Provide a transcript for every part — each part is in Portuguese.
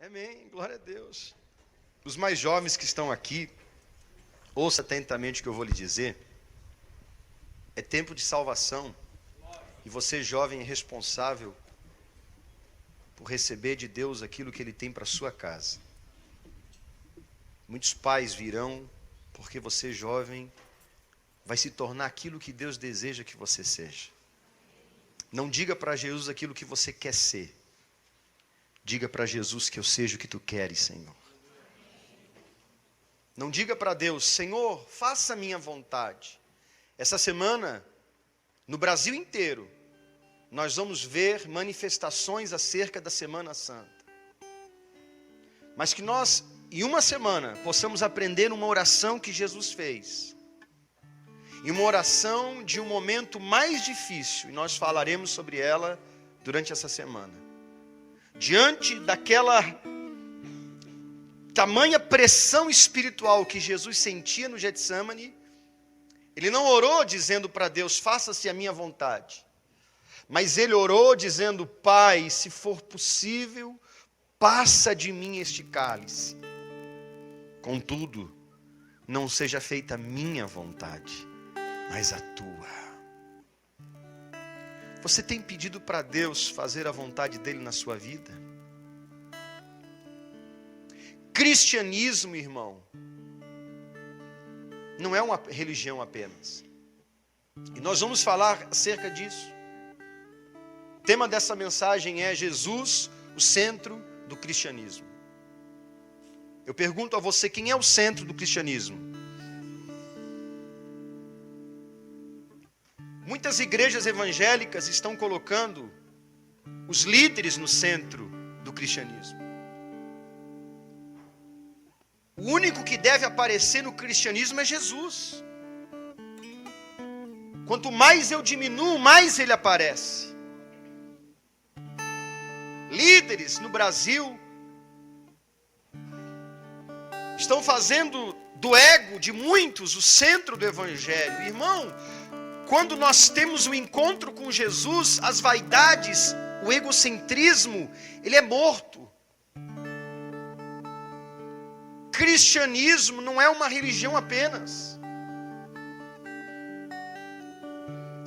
Amém, glória a Deus. Os mais jovens que estão aqui, ouça atentamente o que eu vou lhe dizer. É tempo de salvação. E você, jovem, é responsável por receber de Deus aquilo que Ele tem para a sua casa. Muitos pais virão, porque você, jovem, vai se tornar aquilo que Deus deseja que você seja. Não diga para Jesus aquilo que você quer ser. Diga para Jesus que eu seja o que tu queres, Senhor. Não diga para Deus, Senhor, faça a minha vontade. Essa semana, no Brasil inteiro, nós vamos ver manifestações acerca da Semana Santa. Mas que nós, em uma semana, possamos aprender uma oração que Jesus fez. E uma oração de um momento mais difícil, e nós falaremos sobre ela durante essa semana. Diante daquela tamanha pressão espiritual que Jesus sentia no Getsemane, ele não orou dizendo para Deus, faça-se a minha vontade. Mas ele orou dizendo, Pai, se for possível, passa de mim este cálice. Contudo, não seja feita a minha vontade, mas a tua. Você tem pedido para Deus fazer a vontade dele na sua vida? Cristianismo, irmão, não é uma religião apenas. E nós vamos falar acerca disso. O tema dessa mensagem é Jesus, o centro do cristianismo. Eu pergunto a você, quem é o centro do cristianismo? Muitas igrejas evangélicas estão colocando os líderes no centro do cristianismo. O único que deve aparecer no cristianismo é Jesus. Quanto mais eu diminuo, mais ele aparece. Líderes no Brasil estão fazendo do ego de muitos o centro do evangelho. Irmão, quando nós temos um encontro com Jesus, as vaidades, o egocentrismo, ele é morto. Cristianismo não é uma religião apenas.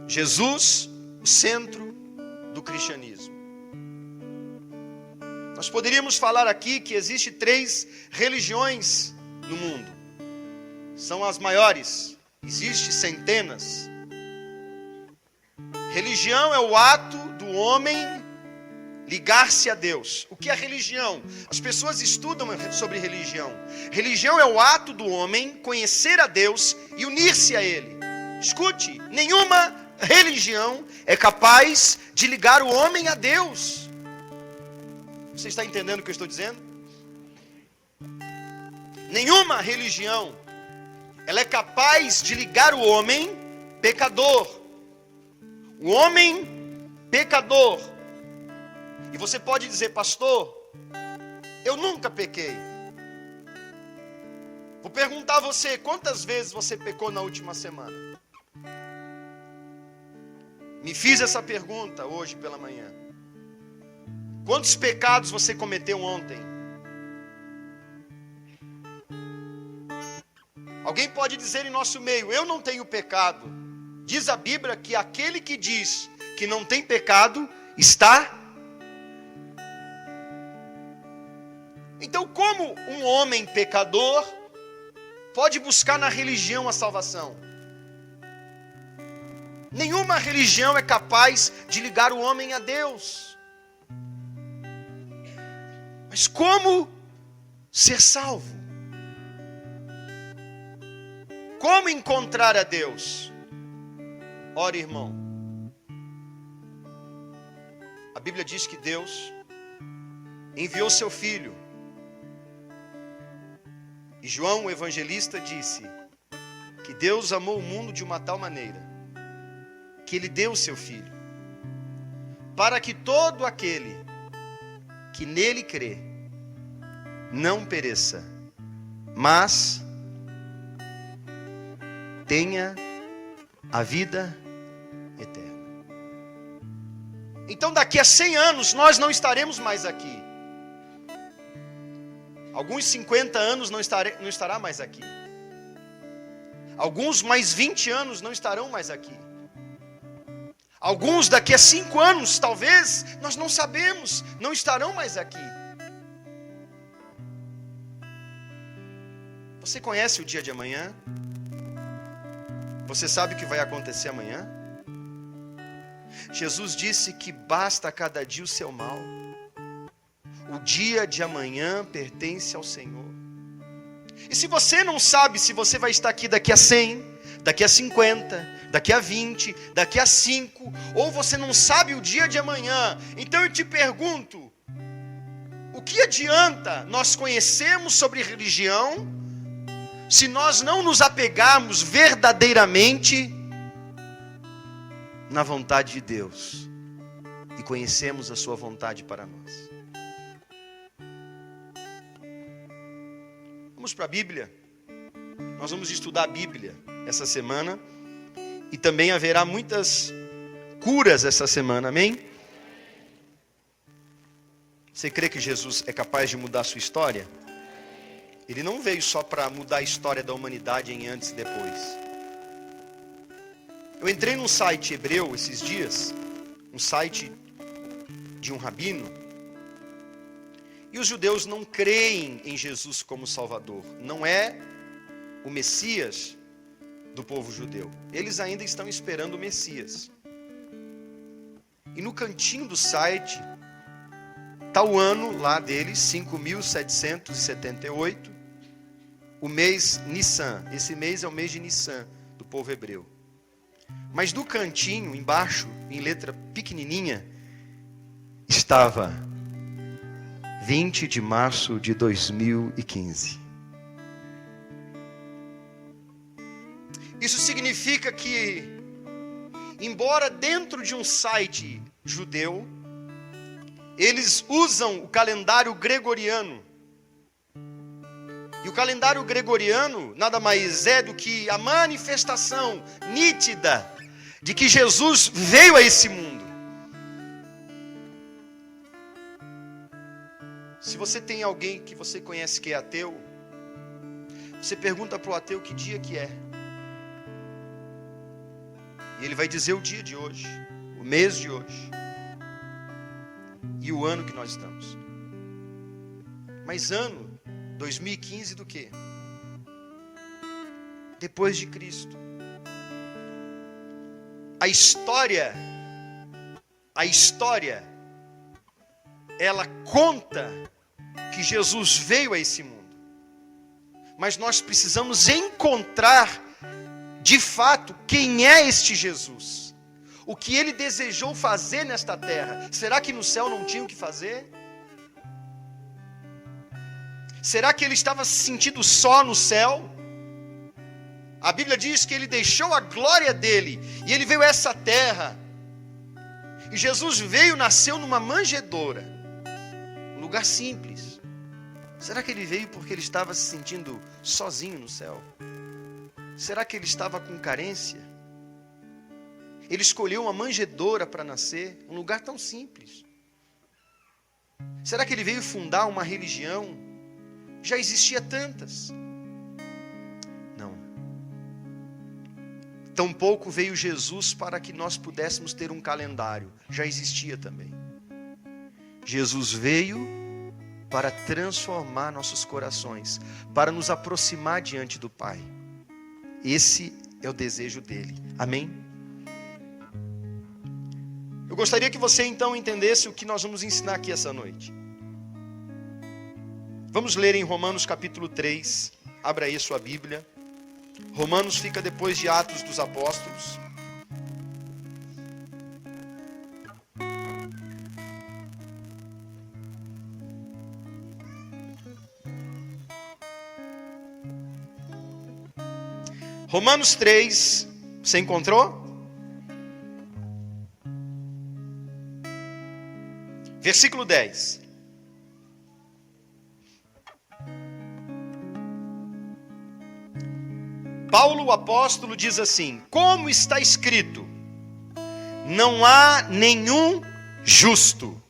Jesus, o centro do cristianismo. Nós poderíamos falar aqui que existe 3 religiões no mundo. São as maiores. Existem centenas. Religião é o ato do homem ligar-se a Deus. O que é religião? As pessoas estudam sobre religião. Religião é o ato do homem conhecer a Deus e unir-se a Ele. Escute, nenhuma religião é capaz de ligar o homem a Deus. Você está entendendo o que eu estou dizendo? Nenhuma religião ela é capaz de ligar o homem pecador. O homem pecador. E você pode dizer, pastor, eu nunca pequei. Vou perguntar a você, quantas vezes você pecou na última semana? Me fiz essa pergunta hoje pela manhã. Quantos pecados você cometeu ontem? Alguém pode dizer em nosso meio, eu não tenho pecado. Diz a Bíblia que aquele que diz que não tem pecado, está. Então, como um homem pecador pode buscar na religião a salvação? Nenhuma religião é capaz de ligar o homem a Deus. Mas como ser salvo? Como encontrar a Deus? Ora, irmão, a Bíblia diz que Deus enviou seu Filho. E João, o evangelista, disse que Deus amou o mundo de uma tal maneira que Ele deu o seu Filho, para que todo aquele que nele crê não pereça, mas tenha a vida eterna. Então daqui a 100 anos nós não estaremos mais aqui. Alguns 50 anos não estará mais aqui. Alguns mais 20 anos não estarão mais aqui. Alguns daqui a 5 anos, talvez, nós não sabemos, não estarão mais aqui. Você conhece o dia de amanhã? Você sabe o que vai acontecer amanhã? Jesus disse que basta a cada dia o seu mal. O dia de amanhã pertence ao Senhor. E se você não sabe se você vai estar aqui daqui a 100, daqui a 50, daqui a 20, daqui a 5, ou você não sabe o dia de amanhã, então eu te pergunto, o que adianta nós conhecermos sobre religião, se nós não nos apegarmos verdadeiramente na vontade de Deus e conhecemos a sua vontade para nós? Vamos para a Bíblia. Nós vamos estudar a Bíblia essa semana e também haverá muitas curas essa semana, amém? Você crê que Jesus é capaz de mudar a sua história? Ele não veio só para mudar a história da humanidade em antes e depois. Eu entrei num site hebreu esses dias, um site de um rabino, e os judeus não creem em Jesus como Salvador. Não é o Messias do povo judeu. Eles ainda estão esperando o Messias. E no cantinho do site está o ano lá deles, 5.778, o mês Nissan. Esse mês é o mês de Nissan, do povo hebreu. Mas no cantinho, embaixo, em letra pequenininha, estava 20 de março de 2015. Isso significa que, embora dentro de um site judeu, eles usam o calendário gregoriano. E o calendário gregoriano nada mais é do que a manifestação nítida de que Jesus veio a esse mundo. Se você tem alguém que você conhece que é ateu, você pergunta para o ateu que dia que é. E ele vai dizer o dia de hoje, o mês de hoje e o ano que nós estamos. Mas ano 2015 do quê? Depois de Cristo. A história, ela conta que Jesus veio a esse mundo. Mas nós precisamos encontrar, de fato, quem é este Jesus. O que ele desejou fazer nesta terra. Será que no céu não tinha o que fazer? Será que ele estava se sentindo só no céu? A Bíblia diz que ele deixou a glória dele e ele veio a essa terra. E Jesus veio, nasceu numa manjedoura, um lugar simples. Será que ele veio porque ele estava se sentindo sozinho no céu? Será que ele estava com carência? Ele escolheu uma manjedoura para nascer, um lugar tão simples. Será que ele veio fundar uma religião? Já existia tantas. Não. Tampouco veio Jesus para que nós pudéssemos ter um calendário. Já existia também. Jesus veio para transformar nossos corações, para nos aproximar diante do Pai. Esse é o desejo dele. Amém? Eu gostaria que você então entendesse o que nós vamos ensinar aqui essa noite. Vamos ler em Romanos capítulo 3. Abra aí sua Bíblia. Romanos fica depois de Atos dos Apóstolos. Romanos 3, você encontrou? Versículo 10. Paulo, o apóstolo, diz assim: como está escrito, não há nenhum justo,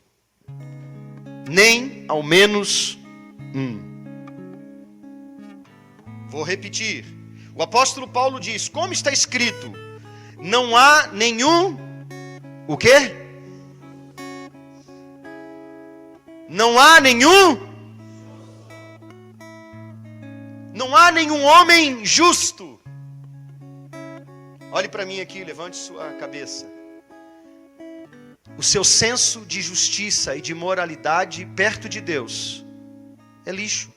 nem ao menos um. Vou repetir. O apóstolo Paulo diz, como está escrito, não há nenhum, o quê? Não há nenhum homem justo. Olhe para mim aqui, levante sua cabeça. O seu senso de justiça e de moralidade perto de Deus é lixo.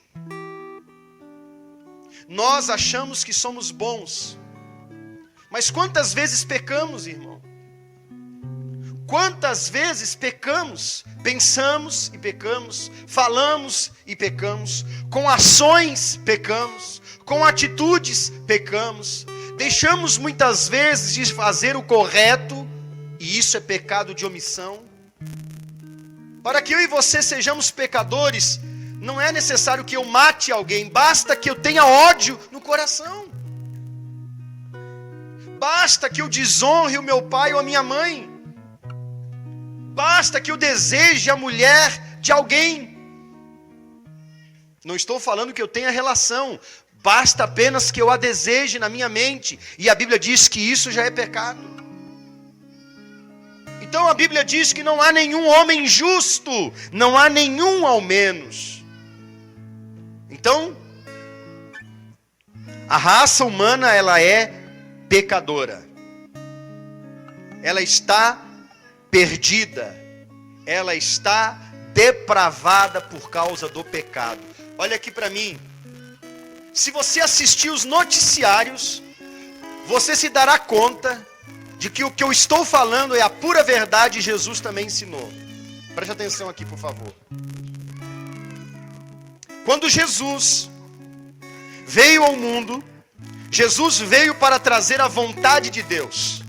Nós achamos que somos bons, mas quantas vezes pecamos, irmão? Quantas vezes pecamos, pensamos e pecamos, falamos e pecamos, com ações pecamos, com atitudes pecamos, deixamos muitas vezes de fazer o correto, e isso é pecado de omissão. Para que eu e você sejamos pecadores, não é necessário que eu mate alguém, basta que eu tenha ódio no coração. Basta que eu desonre o meu pai ou a minha mãe. Basta que eu deseje a mulher de alguém. Não estou falando que eu tenha relação. Basta apenas que eu a deseje na minha mente. E a Bíblia diz que isso já é pecado. Então a Bíblia diz que não há nenhum homem justo. Não há nenhum ao menos. Então, a raça humana, ela é pecadora. Ela está perdida, ela está depravada por causa do pecado. Olha aqui para mim, se você assistir os noticiários, você se dará conta de que o que eu estou falando é a pura verdade e Jesus também ensinou. Preste atenção aqui, por favor. Quando Jesus veio ao mundo, Jesus veio para trazer a vontade de Deus.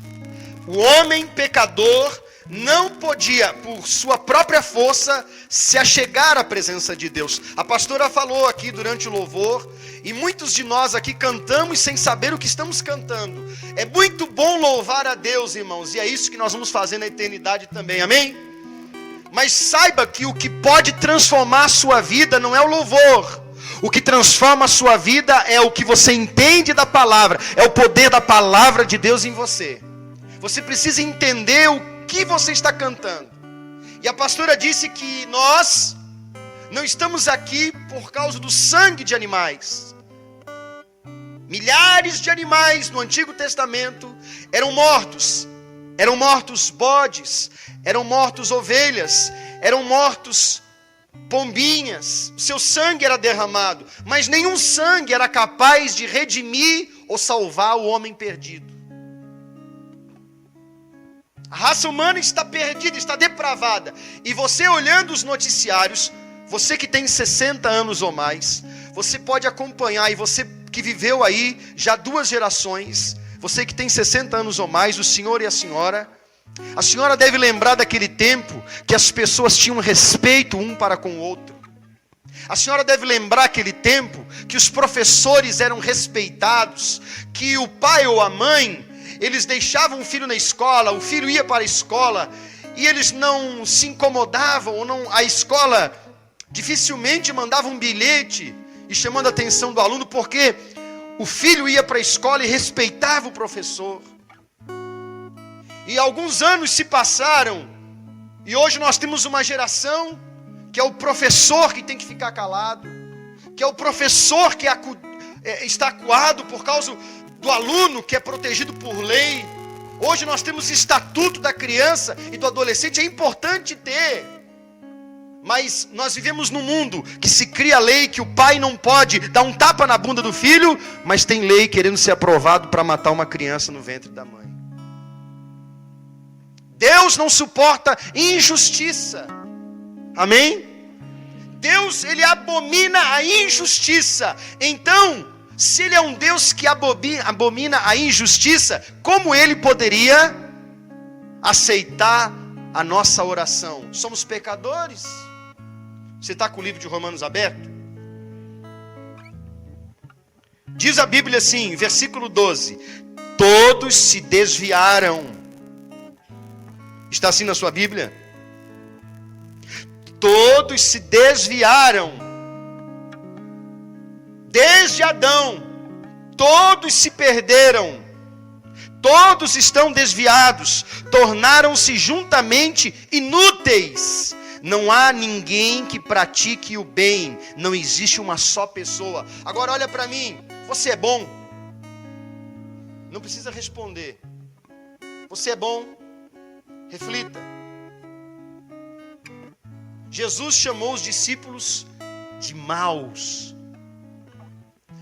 O homem pecador não podia, por sua própria força, se achegar à presença de Deus. A pastora falou aqui durante o louvor, e muitos de nós aqui cantamos sem saber o que estamos cantando. É muito bom louvar a Deus, irmãos, e é isso que nós vamos fazer na eternidade também, amém? Mas saiba que o que pode transformar a sua vida não é o louvor. O que transforma a sua vida é o que você entende da palavra, é o poder da palavra de Deus em você. Você precisa entender o que você está cantando. E a pastora disse que nós não estamos aqui por causa do sangue de animais. Milhares de animais no Antigo Testamento eram mortos. Eram mortos bodes, eram mortos ovelhas, eram mortos pombinhas. O seu sangue era derramado, mas nenhum sangue era capaz de redimir ou salvar o homem perdido. A raça humana está perdida, está depravada. E você olhando os noticiários, você que tem 60 anos ou mais, você pode acompanhar, e você que viveu aí já 2 gerações, você que tem 60 anos ou mais, o senhor e a senhora deve lembrar daquele tempo que as pessoas tinham respeito um para com o outro. A senhora deve lembrar aquele tempo que os professores eram respeitados, que o pai ou a mãe, eles deixavam o filho na escola, o filho ia para a escola, e eles não se incomodavam, ou não, a escola dificilmente mandava um bilhete e chamando a atenção do aluno, porque o filho ia para a escola e respeitava o professor. E alguns anos se passaram, e hoje nós temos uma geração que é o professor que tem que ficar calado, que é o professor que está acuado por causa do aluno que é protegido por lei. Hoje nós temos estatuto da criança e do adolescente, é importante ter. Mas nós vivemos num mundo que se cria lei que o pai não pode dar um tapa na bunda do filho, mas tem lei querendo ser aprovado para matar uma criança no ventre da mãe. Deus não suporta injustiça. Amém? Deus, ele abomina a injustiça. Então, se ele é um Deus que abomina a injustiça, como ele poderia aceitar a nossa oração? Somos pecadores. Você está com o livro de Romanos aberto? Diz a Bíblia assim, versículo 12: todos se desviaram. Está assim na sua Bíblia? Todos se desviaram. Desde Adão Todos se perderam, todos estão desviados, tornaram-se juntamente inúteis. Não há ninguém que pratique o bem, não existe uma só pessoa. Agora olha para mim, você é bom? Não precisa responder. Você é bom? Reflita. Jesus chamou os discípulos de maus.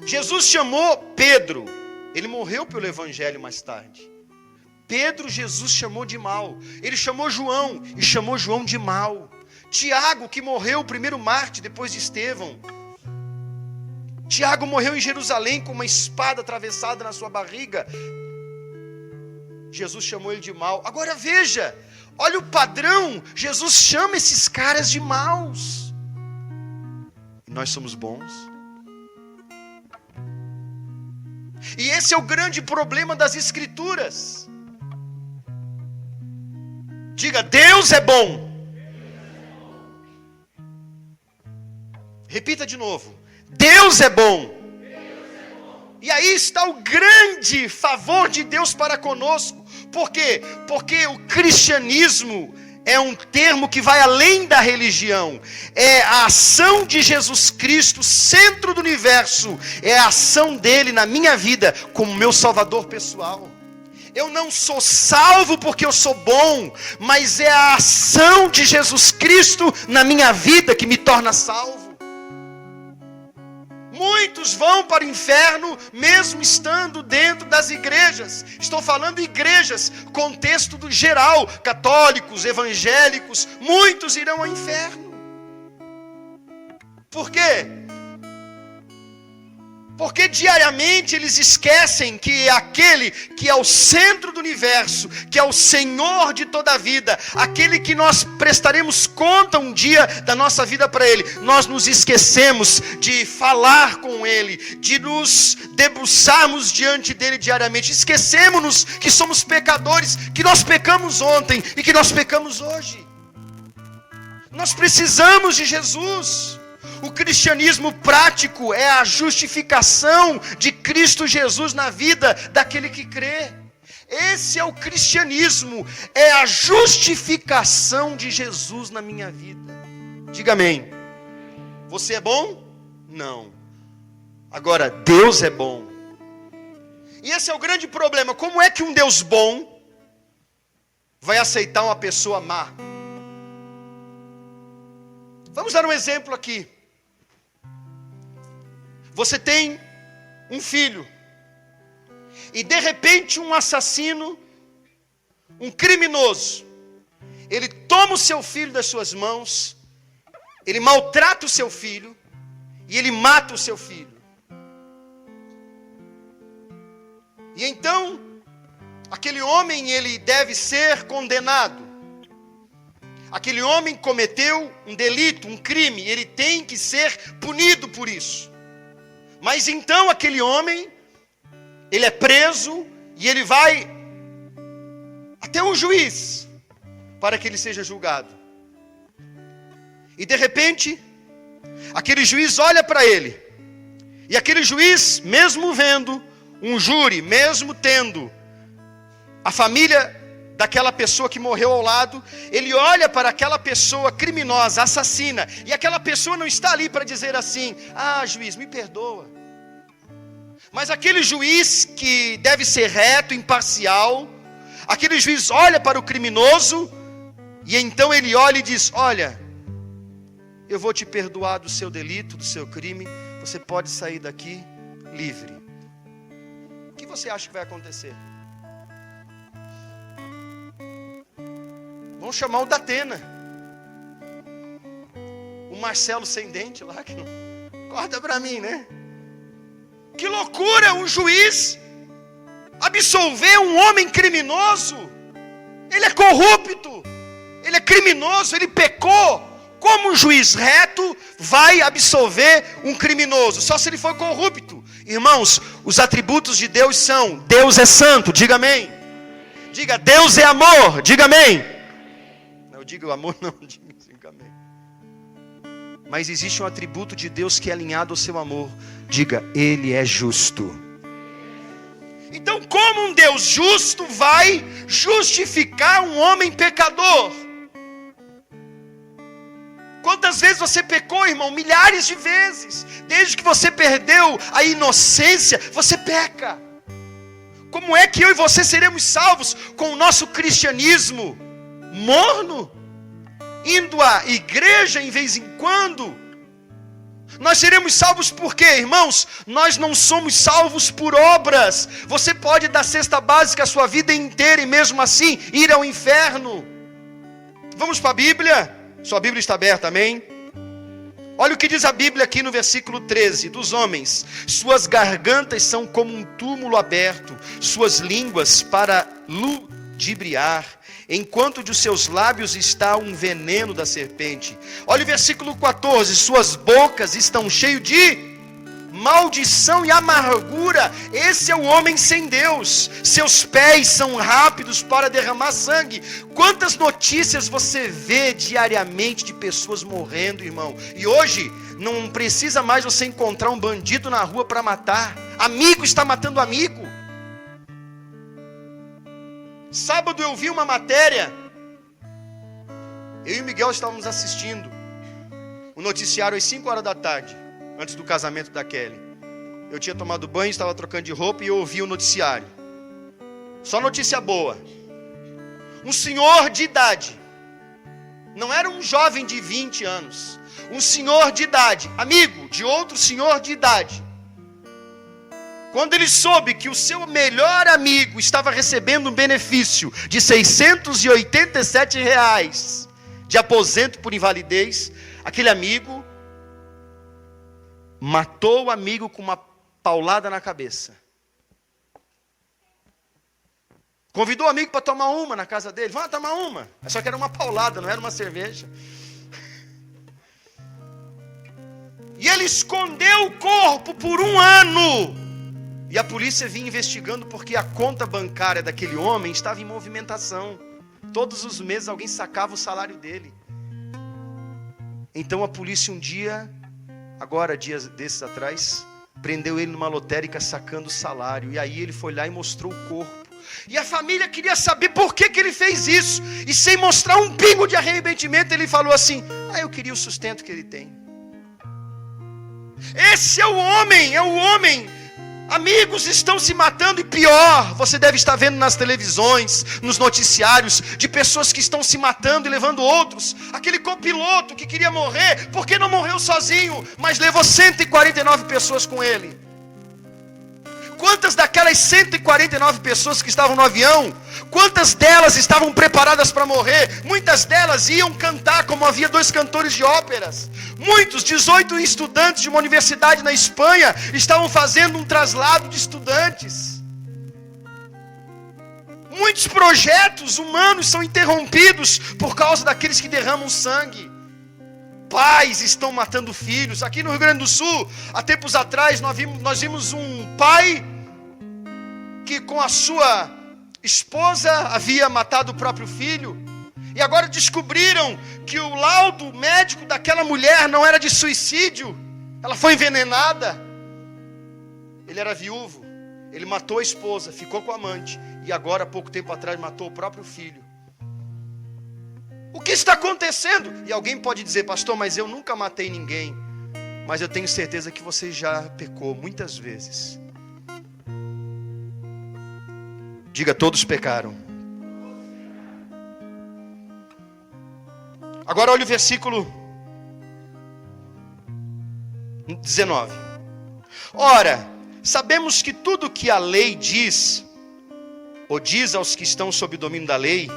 Jesus chamou Pedro, ele morreu pelo evangelho mais tarde. Pedro, Jesus chamou de mau. Ele chamou João e chamou João de mau. Tiago, que morreu, o primeiro mártir depois de Estevão. Tiago morreu em Jerusalém com uma espada atravessada na sua barriga. Jesus chamou ele de mau. Agora veja, olha o padrão. Jesus chama esses caras de maus. E nós somos bons. E esse é o grande problema das Escrituras. Diga, Deus é bom. Repita de novo. Deus é bom. E aí está o grande favor de Deus para conosco. Por quê? Porque o cristianismo é um termo que vai além da religião. É a ação de Jesus Cristo, centro do universo. É a ação dele na minha vida como meu salvador pessoal. Eu não sou salvo porque eu sou bom, mas é a ação de Jesus Cristo na minha vida que me torna salvo. Muitos vão para o inferno mesmo estando dentro das igrejas. Estou falando igrejas, contexto do geral, católicos, evangélicos, muitos irão ao inferno. Por quê? Porque diariamente eles esquecem que aquele que é o centro do universo, que é o Senhor de toda a vida, aquele que nós prestaremos conta um dia da nossa vida para Ele, nós nos esquecemos de falar com Ele, de nos debruçarmos diante dEle diariamente. Esquecemos-nos que somos pecadores, que nós pecamos ontem e que nós pecamos hoje. Nós precisamos de Jesus. O cristianismo prático é a justificação de Cristo Jesus na vida daquele que crê. Esse é o cristianismo, é a justificação de Jesus na minha vida. Diga amém. Você é bom? Não. Agora, Deus é bom. E esse é o grande problema. Como é que um Deus bom vai aceitar uma pessoa má? Vamos dar um exemplo aqui. Você tem um filho, e de repente um assassino, um criminoso, ele toma o seu filho das suas mãos, ele maltrata o seu filho, e ele mata o seu filho. E então, aquele homem, ele deve ser condenado. Aquele homem cometeu um delito, um crime, ele tem que ser punido por isso. Mas então aquele homem, ele é preso e ele vai até um juiz para que ele seja julgado. E de repente, aquele juiz olha para ele. E aquele juiz, mesmo vendo um júri, mesmo tendo a família daquela pessoa que morreu ao lado, ele olha para aquela pessoa criminosa, assassina, e aquela pessoa não está ali para dizer assim: ah, juiz, me perdoa. Mas aquele juiz que deve ser reto, imparcial, aquele juiz olha para o criminoso, e então ele olha e diz: olha, eu vou te perdoar do seu delito, do seu crime, você pode sair daqui livre. O que você acha que vai acontecer? Vamos chamar o Datena, o Marcelo sem dente lá, que não corta para mim, né? Que loucura, um juiz absolver um homem criminoso. Ele é corrupto, ele é criminoso, ele pecou. Como um juiz reto vai absolver um criminoso? Só se ele for corrupto. Irmãos, os atributos de Deus são: Deus é santo, diga amém. Diga, Deus é amor, diga amém. Não, eu digo amor, não, diga assim, amém. Mas existe um atributo de Deus que é alinhado ao seu amor. Diga, Ele é justo. como um Deus justo vai justificar um homem pecador? Quantas vezes você pecou, irmão? Milhares de vezes. Desde que você perdeu a inocência, você peca. Como é que eu e você seremos salvos com o nosso cristianismo morno? Indo à igreja em vez em quando? Nós seremos salvos por quê, irmãos? Nós não somos salvos por obras. Você pode dar cesta básica a sua vida inteira e mesmo assim ir ao inferno. Vamos para a Bíblia? Sua Bíblia está aberta, amém? Olha o que diz a Bíblia aqui no versículo 13. Dos homens, suas gargantas são como um túmulo aberto, suas línguas para ludibriar, enquanto de seus lábios está um veneno da serpente. Olha o versículo 14. Suas bocas estão cheias de maldição e amargura. Esse é o homem sem Deus. Seus pés são rápidos para derramar sangue. Quantas notícias você vê diariamente de pessoas morrendo, irmão? E hoje não precisa mais você encontrar um bandido na rua para matar. Amigo está matando amigo. Sábado eu vi uma matéria. Eu e o Miguel estávamos assistindo o noticiário às 5 horas da tarde, antes do casamento da Kelly. Eu tinha tomado banho, estava trocando de roupa e eu ouvi o noticiário. Só notícia boa. Um senhor de idade, não era um jovem de 20 anos, um senhor de idade, amigo de outro senhor de idade. Quando ele soube que o seu melhor amigo estava recebendo um benefício de R$687 de aposento por invalidez, aquele amigo matou o amigo com uma paulada na cabeça. Convidou o amigo para tomar uma na casa dele. Vamos tomar uma. Só que era uma paulada, não era uma cerveja. E ele escondeu o corpo por 1 ano. E a polícia vinha investigando porque a conta bancária daquele homem estava em movimentação. Todos os meses alguém sacava o salário dele. Então a polícia um dia, agora dias desses atrás, prendeu ele numa lotérica sacando o salário. E aí ele foi lá e mostrou o corpo. E a família queria saber por que ele fez isso. E sem mostrar um pingo de arrependimento, ele falou assim: eu queria o sustento que ele tem. Esse é o homem. Amigos estão se matando e pior, você deve estar vendo nas televisões, nos noticiários, de pessoas que estão se matando e levando outros. Aquele copiloto que queria morrer, porque não morreu sozinho, mas levou 149 pessoas com ele. Quantas daquelas 149 pessoas que estavam no avião, quantas delas estavam preparadas para morrer? Muitas delas iam cantar, como havia 2 cantores de óperas. Muitos, 18 estudantes de uma universidade na Espanha, estavam fazendo um traslado de estudantes. Muitos projetos humanos são interrompidos por causa daqueles que derramam sangue. Pais estão matando filhos. Aqui no Rio Grande do Sul, há tempos atrás, nós vimos um pai que com a sua esposa havia matado o próprio filho. E agora descobriram que o laudo médico daquela mulher não era de suicídio. Ela foi envenenada. Ele era viúvo. Ele matou a esposa, ficou com a amante. E agora, há pouco tempo atrás, matou o próprio filho. O que está acontecendo? E alguém pode dizer: pastor, mas eu nunca matei ninguém. Mas eu tenho certeza que você já pecou muitas vezes. Diga: todos pecaram. Agora olha o versículo 19. Ora, sabemos que tudo que a lei diz, ou diz aos que estão sob o domínio da lei,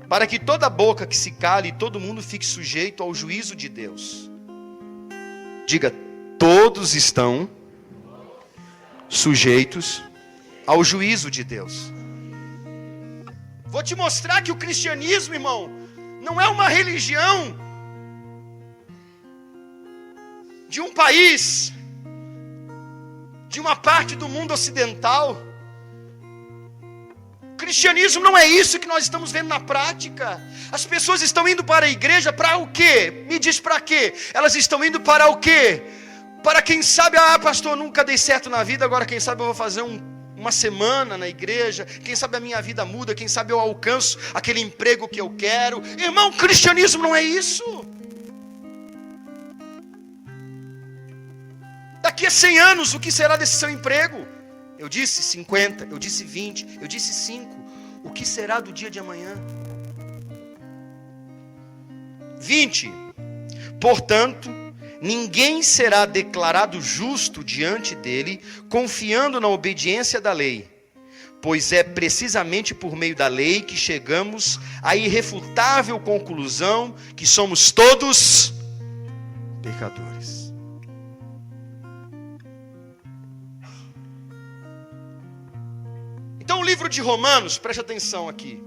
para que toda boca que se cale e todo mundo fique sujeito ao juízo de Deus. Diga: todos estão sujeitos ao juízo de Deus. Vou te mostrar que o cristianismo, irmão, não é uma religião de um país, de uma parte do mundo ocidental. O cristianismo não é isso que nós estamos vendo na prática. As pessoas estão indo para a igreja para o quê? Me diz para quê? Elas estão indo para o quê? Para quem sabe: pastor, nunca dei certo na vida, agora quem sabe eu vou fazer um uma semana na igreja, quem sabe a minha vida muda, quem sabe eu alcanço aquele emprego que eu quero. Irmão, cristianismo não é isso. Daqui a 100 anos, o que será desse seu emprego? Eu disse 50, eu disse 20, eu disse 5. O que será do dia de amanhã? 20. Portanto, ninguém será declarado justo diante dele, confiando na obediência da lei, pois é precisamente por meio da lei que chegamos à irrefutável conclusão que somos todos pecadores. Então o livro de Romanos, preste atenção aqui,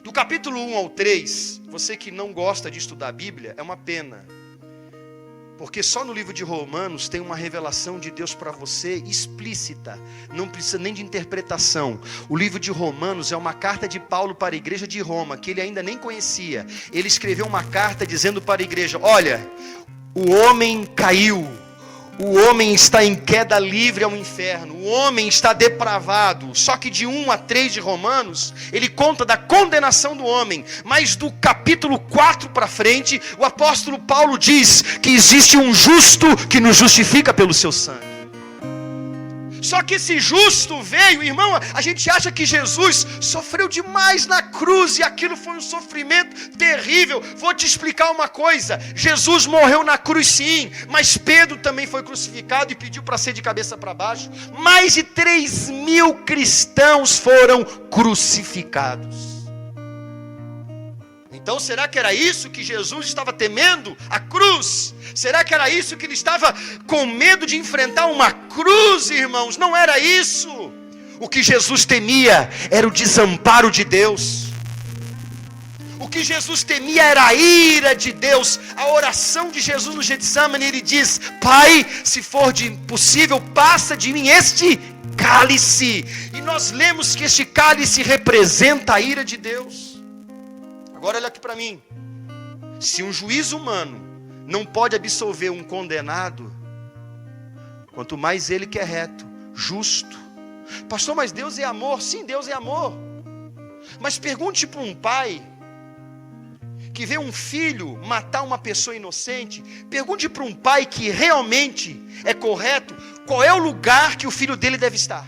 do capítulo 1 ao 3, você que não gosta de estudar a Bíblia, é uma pena, porque só no livro de Romanos tem uma revelação de Deus para você explícita, não precisa nem de interpretação. O livro de Romanos é uma carta de Paulo para a igreja de Roma, que ele ainda nem conhecia. Ele escreveu uma carta dizendo para a igreja: olha, o homem caiu, o homem está em queda livre ao inferno, o homem está depravado. Só que de 1 a 3 de Romanos, ele conta da condenação do homem. Mas do capítulo 4 para frente, o apóstolo Paulo diz que existe um justo que nos justifica pelo seu sangue. Só que esse justo veio, irmão, a gente acha que Jesus sofreu demais na cruz e aquilo foi um sofrimento terrível. Vou te explicar uma coisa: Jesus morreu na cruz sim, mas Pedro também foi crucificado e pediu para ser de cabeça para baixo. Mais de 3.000 cristãos foram crucificados. Então será que era isso que Jesus estava temendo? A cruz? Será que era isso que ele estava com medo de enfrentar? Uma cruz, irmãos? Não era isso. O que Jesus temia era o desamparo de Deus. O que Jesus temia era a ira de Deus. A oração de Jesus no Getsemane, ele diz: Pai, se for possível, passa de mim este cálice. E nós lemos que este cálice representa a ira de Deus. Agora olha aqui para mim. Se um juiz humano não pode absolver um condenado, quanto mais ele que é reto, justo. Pastor, mas Deus é amor. Sim, Deus é amor. Mas pergunte para um pai que vê um filho matar uma pessoa inocente. Pergunte para um pai que realmente é correto, qual é o lugar que o filho dele deve estar.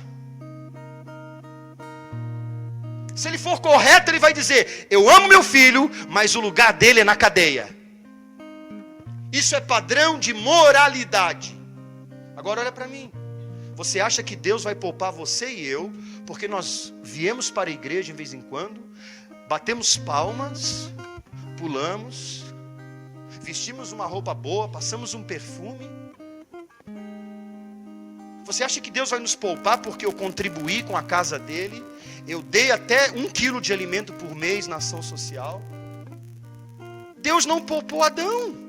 Se ele for correto, ele vai dizer: eu amo meu filho, mas o lugar dele é na cadeia. Isso é padrão de moralidade. Agora olha para mim. Você acha que Deus vai poupar você e eu, porque nós viemos para a igreja de vez em quando, batemos palmas, pulamos, vestimos uma roupa boa, passamos um perfume? Você acha que Deus vai nos poupar porque eu contribuí com a casa dele? Eu dei até 1 quilo de alimento por mês na ação social? Deus não poupou Adão.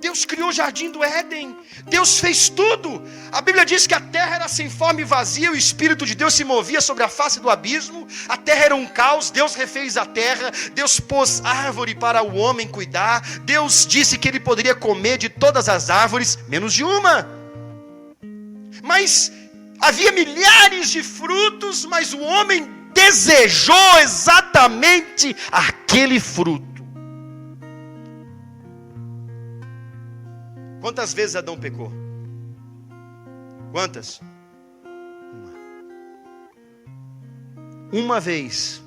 Deus criou o jardim do Éden. Deus fez tudo. A Bíblia diz que a terra era sem forma e vazia. O Espírito de Deus se movia sobre a face do abismo. A terra era um caos. Deus refez a terra. Deus pôs árvore para o homem cuidar. Deus disse que ele poderia comer de todas as árvores, menos de uma. Mas havia milhares de frutos, mas o homem desejou exatamente aquele fruto. Quantas vezes Adão pecou? Quantas? Uma vez.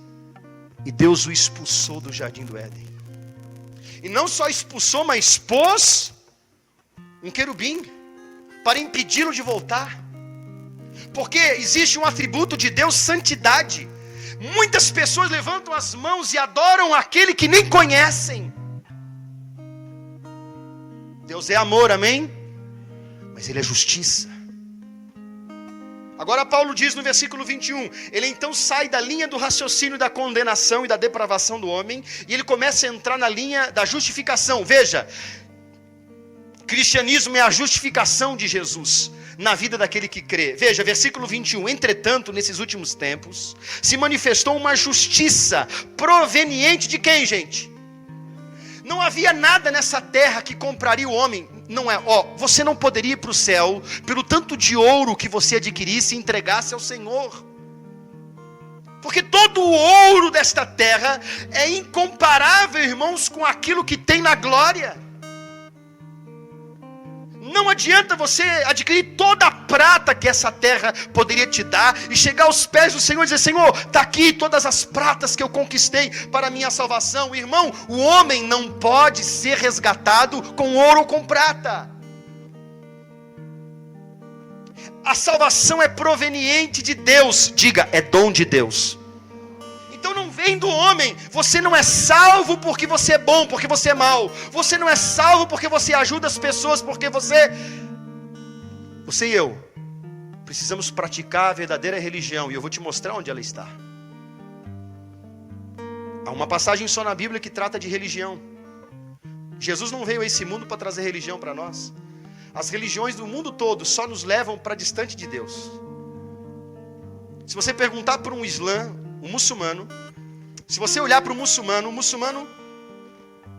E Deus o expulsou do jardim do Éden. E não só expulsou, mas pôs um querubim para impedi-lo de voltar. Porque existe um atributo de Deus, santidade. Muitas pessoas levantam as mãos e adoram aquele que nem conhecem. Deus é amor, amém? Mas Ele é justiça. Agora Paulo diz no versículo 21, ele então sai da linha do raciocínio da condenação e da depravação do homem, e ele começa a entrar na linha da justificação. Veja, cristianismo é a justificação de Jesus na vida daquele que crê. Veja, versículo 21, entretanto, nesses últimos tempos, se manifestou uma justiça proveniente de quem, gente? Não havia nada nessa terra que compraria o homem. Não é, você não poderia ir para o céu pelo tanto de ouro que você adquirisse e entregasse ao Senhor. Porque todo o ouro desta terra é incomparável, irmãos, com aquilo que tem na glória. Não adianta você adquirir toda a prata que essa terra poderia te dar e chegar aos pés do Senhor e dizer: Senhor, está aqui todas as pratas que eu conquistei para a minha salvação. Irmão, o homem não pode ser resgatado com ouro ou com prata. A salvação é proveniente de Deus. Diga, é dom de Deus. Então não vem do homem. Você não é salvo porque você é bom, porque você é mau. Você não é salvo porque você ajuda as pessoas, porque você e eu precisamos praticar a verdadeira religião. E eu vou te mostrar onde ela está. Há uma passagem só na Bíblia que trata de religião. Jesus não veio a esse mundo para trazer religião para nós. As religiões do mundo todo só nos levam para distante de Deus. Se você perguntar para um muçulmano, se você olhar para o muçulmano,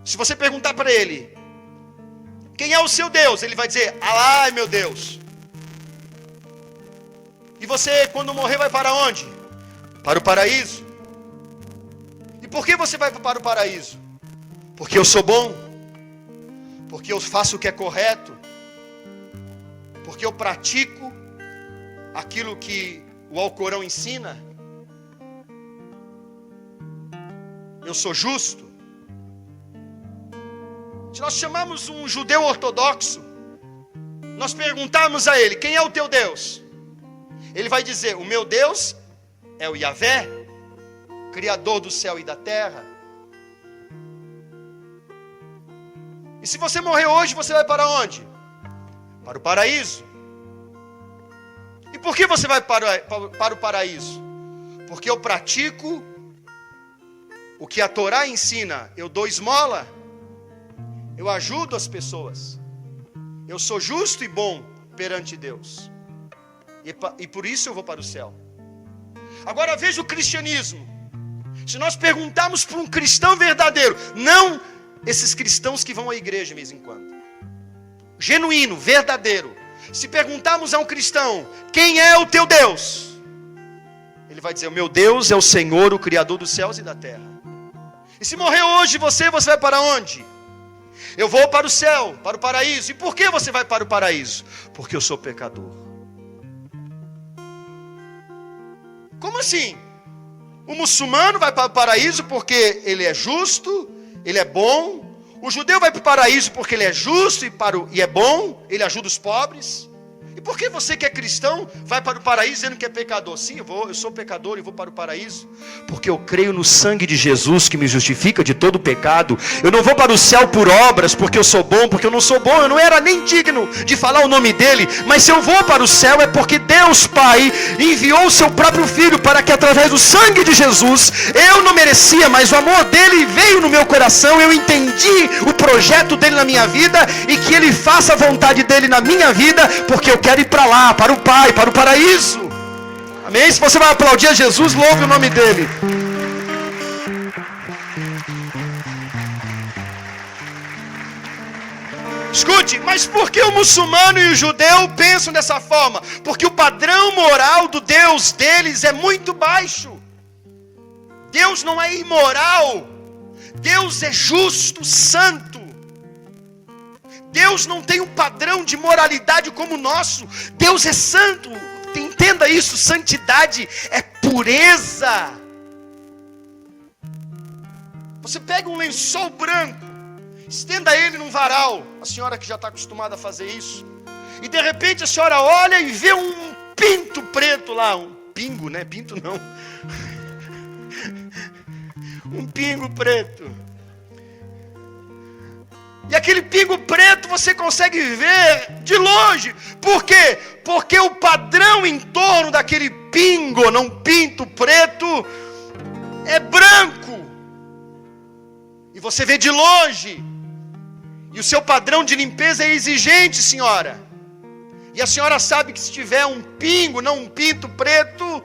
se você perguntar para ele: quem é o seu Deus? Ele vai dizer: Alá é meu Deus. E você, quando morrer, vai para onde? Para o paraíso. E por que você vai para o paraíso? Porque eu sou bom, porque eu faço o que é correto, porque eu pratico aquilo que o Alcorão ensina. Eu sou justo. Se nós chamamos um judeu ortodoxo, nós perguntarmos a ele: quem é o teu Deus? Ele vai dizer: o meu Deus é o Yahvé, Criador do céu e da terra. E se você morrer hoje, você vai para onde? Para o paraíso. E por que você vai para o paraíso? Porque eu pratico o que a Torá ensina. Eu dou esmola, eu ajudo as pessoas, eu sou justo e bom perante Deus, e por isso eu vou para o céu. Agora veja o cristianismo. Se nós perguntarmos para um cristão verdadeiro, não esses cristãos que vão à igreja de vez em quando, genuíno, verdadeiro, se perguntarmos a um cristão: quem é o teu Deus? Ele vai dizer: o meu Deus é o Senhor, o Criador dos céus e da terra. E se morrer hoje você vai para onde? Eu vou para o céu, para o paraíso. E por que você vai para o paraíso? Porque eu sou pecador. Como assim? O muçulmano vai para o paraíso porque ele é justo, ele é bom. O judeu vai para o paraíso porque ele é justo e é bom, ele ajuda os pobres. E por que você que é cristão vai para o paraíso dizendo que é pecador? Sim, eu sou pecador e vou para o paraíso porque eu creio no sangue de Jesus que me justifica de todo pecado. Eu não vou para o céu por obras porque eu sou bom, porque eu não sou bom, eu não era nem digno de falar o nome dele. Mas se eu vou para o céu é porque Deus Pai enviou o seu próprio Filho para que através do sangue de Jesus, eu não merecia, mas o amor dele veio no meu coração. Eu entendi o projeto dele na minha vida e que ele faça a vontade dele na minha vida, porque eu quero ir para lá, para o Pai, para o paraíso. Amém? Se você vai aplaudir a Jesus, louve o nome dele. Escute, mas por que o muçulmano e o judeu pensam dessa forma? Porque o padrão moral do Deus deles é muito baixo. Deus não é imoral. Deus é justo, santo. Deus não tem um padrão de moralidade como o nosso. Deus é santo. Entenda isso, santidade é pureza. Você pega um lençol branco, estenda ele num varal, a senhora que já está acostumada a fazer isso, e de repente a senhora olha e vê um pinto preto lá, um pingo, né? Pinto não. Um pingo preto. E aquele pingo preto você consegue ver de longe. Por quê? Porque o padrão em torno daquele pingo, não pinto preto, é branco. E você vê de longe. E o seu padrão de limpeza é exigente, senhora. E a senhora sabe que se tiver um pingo, não um pinto preto,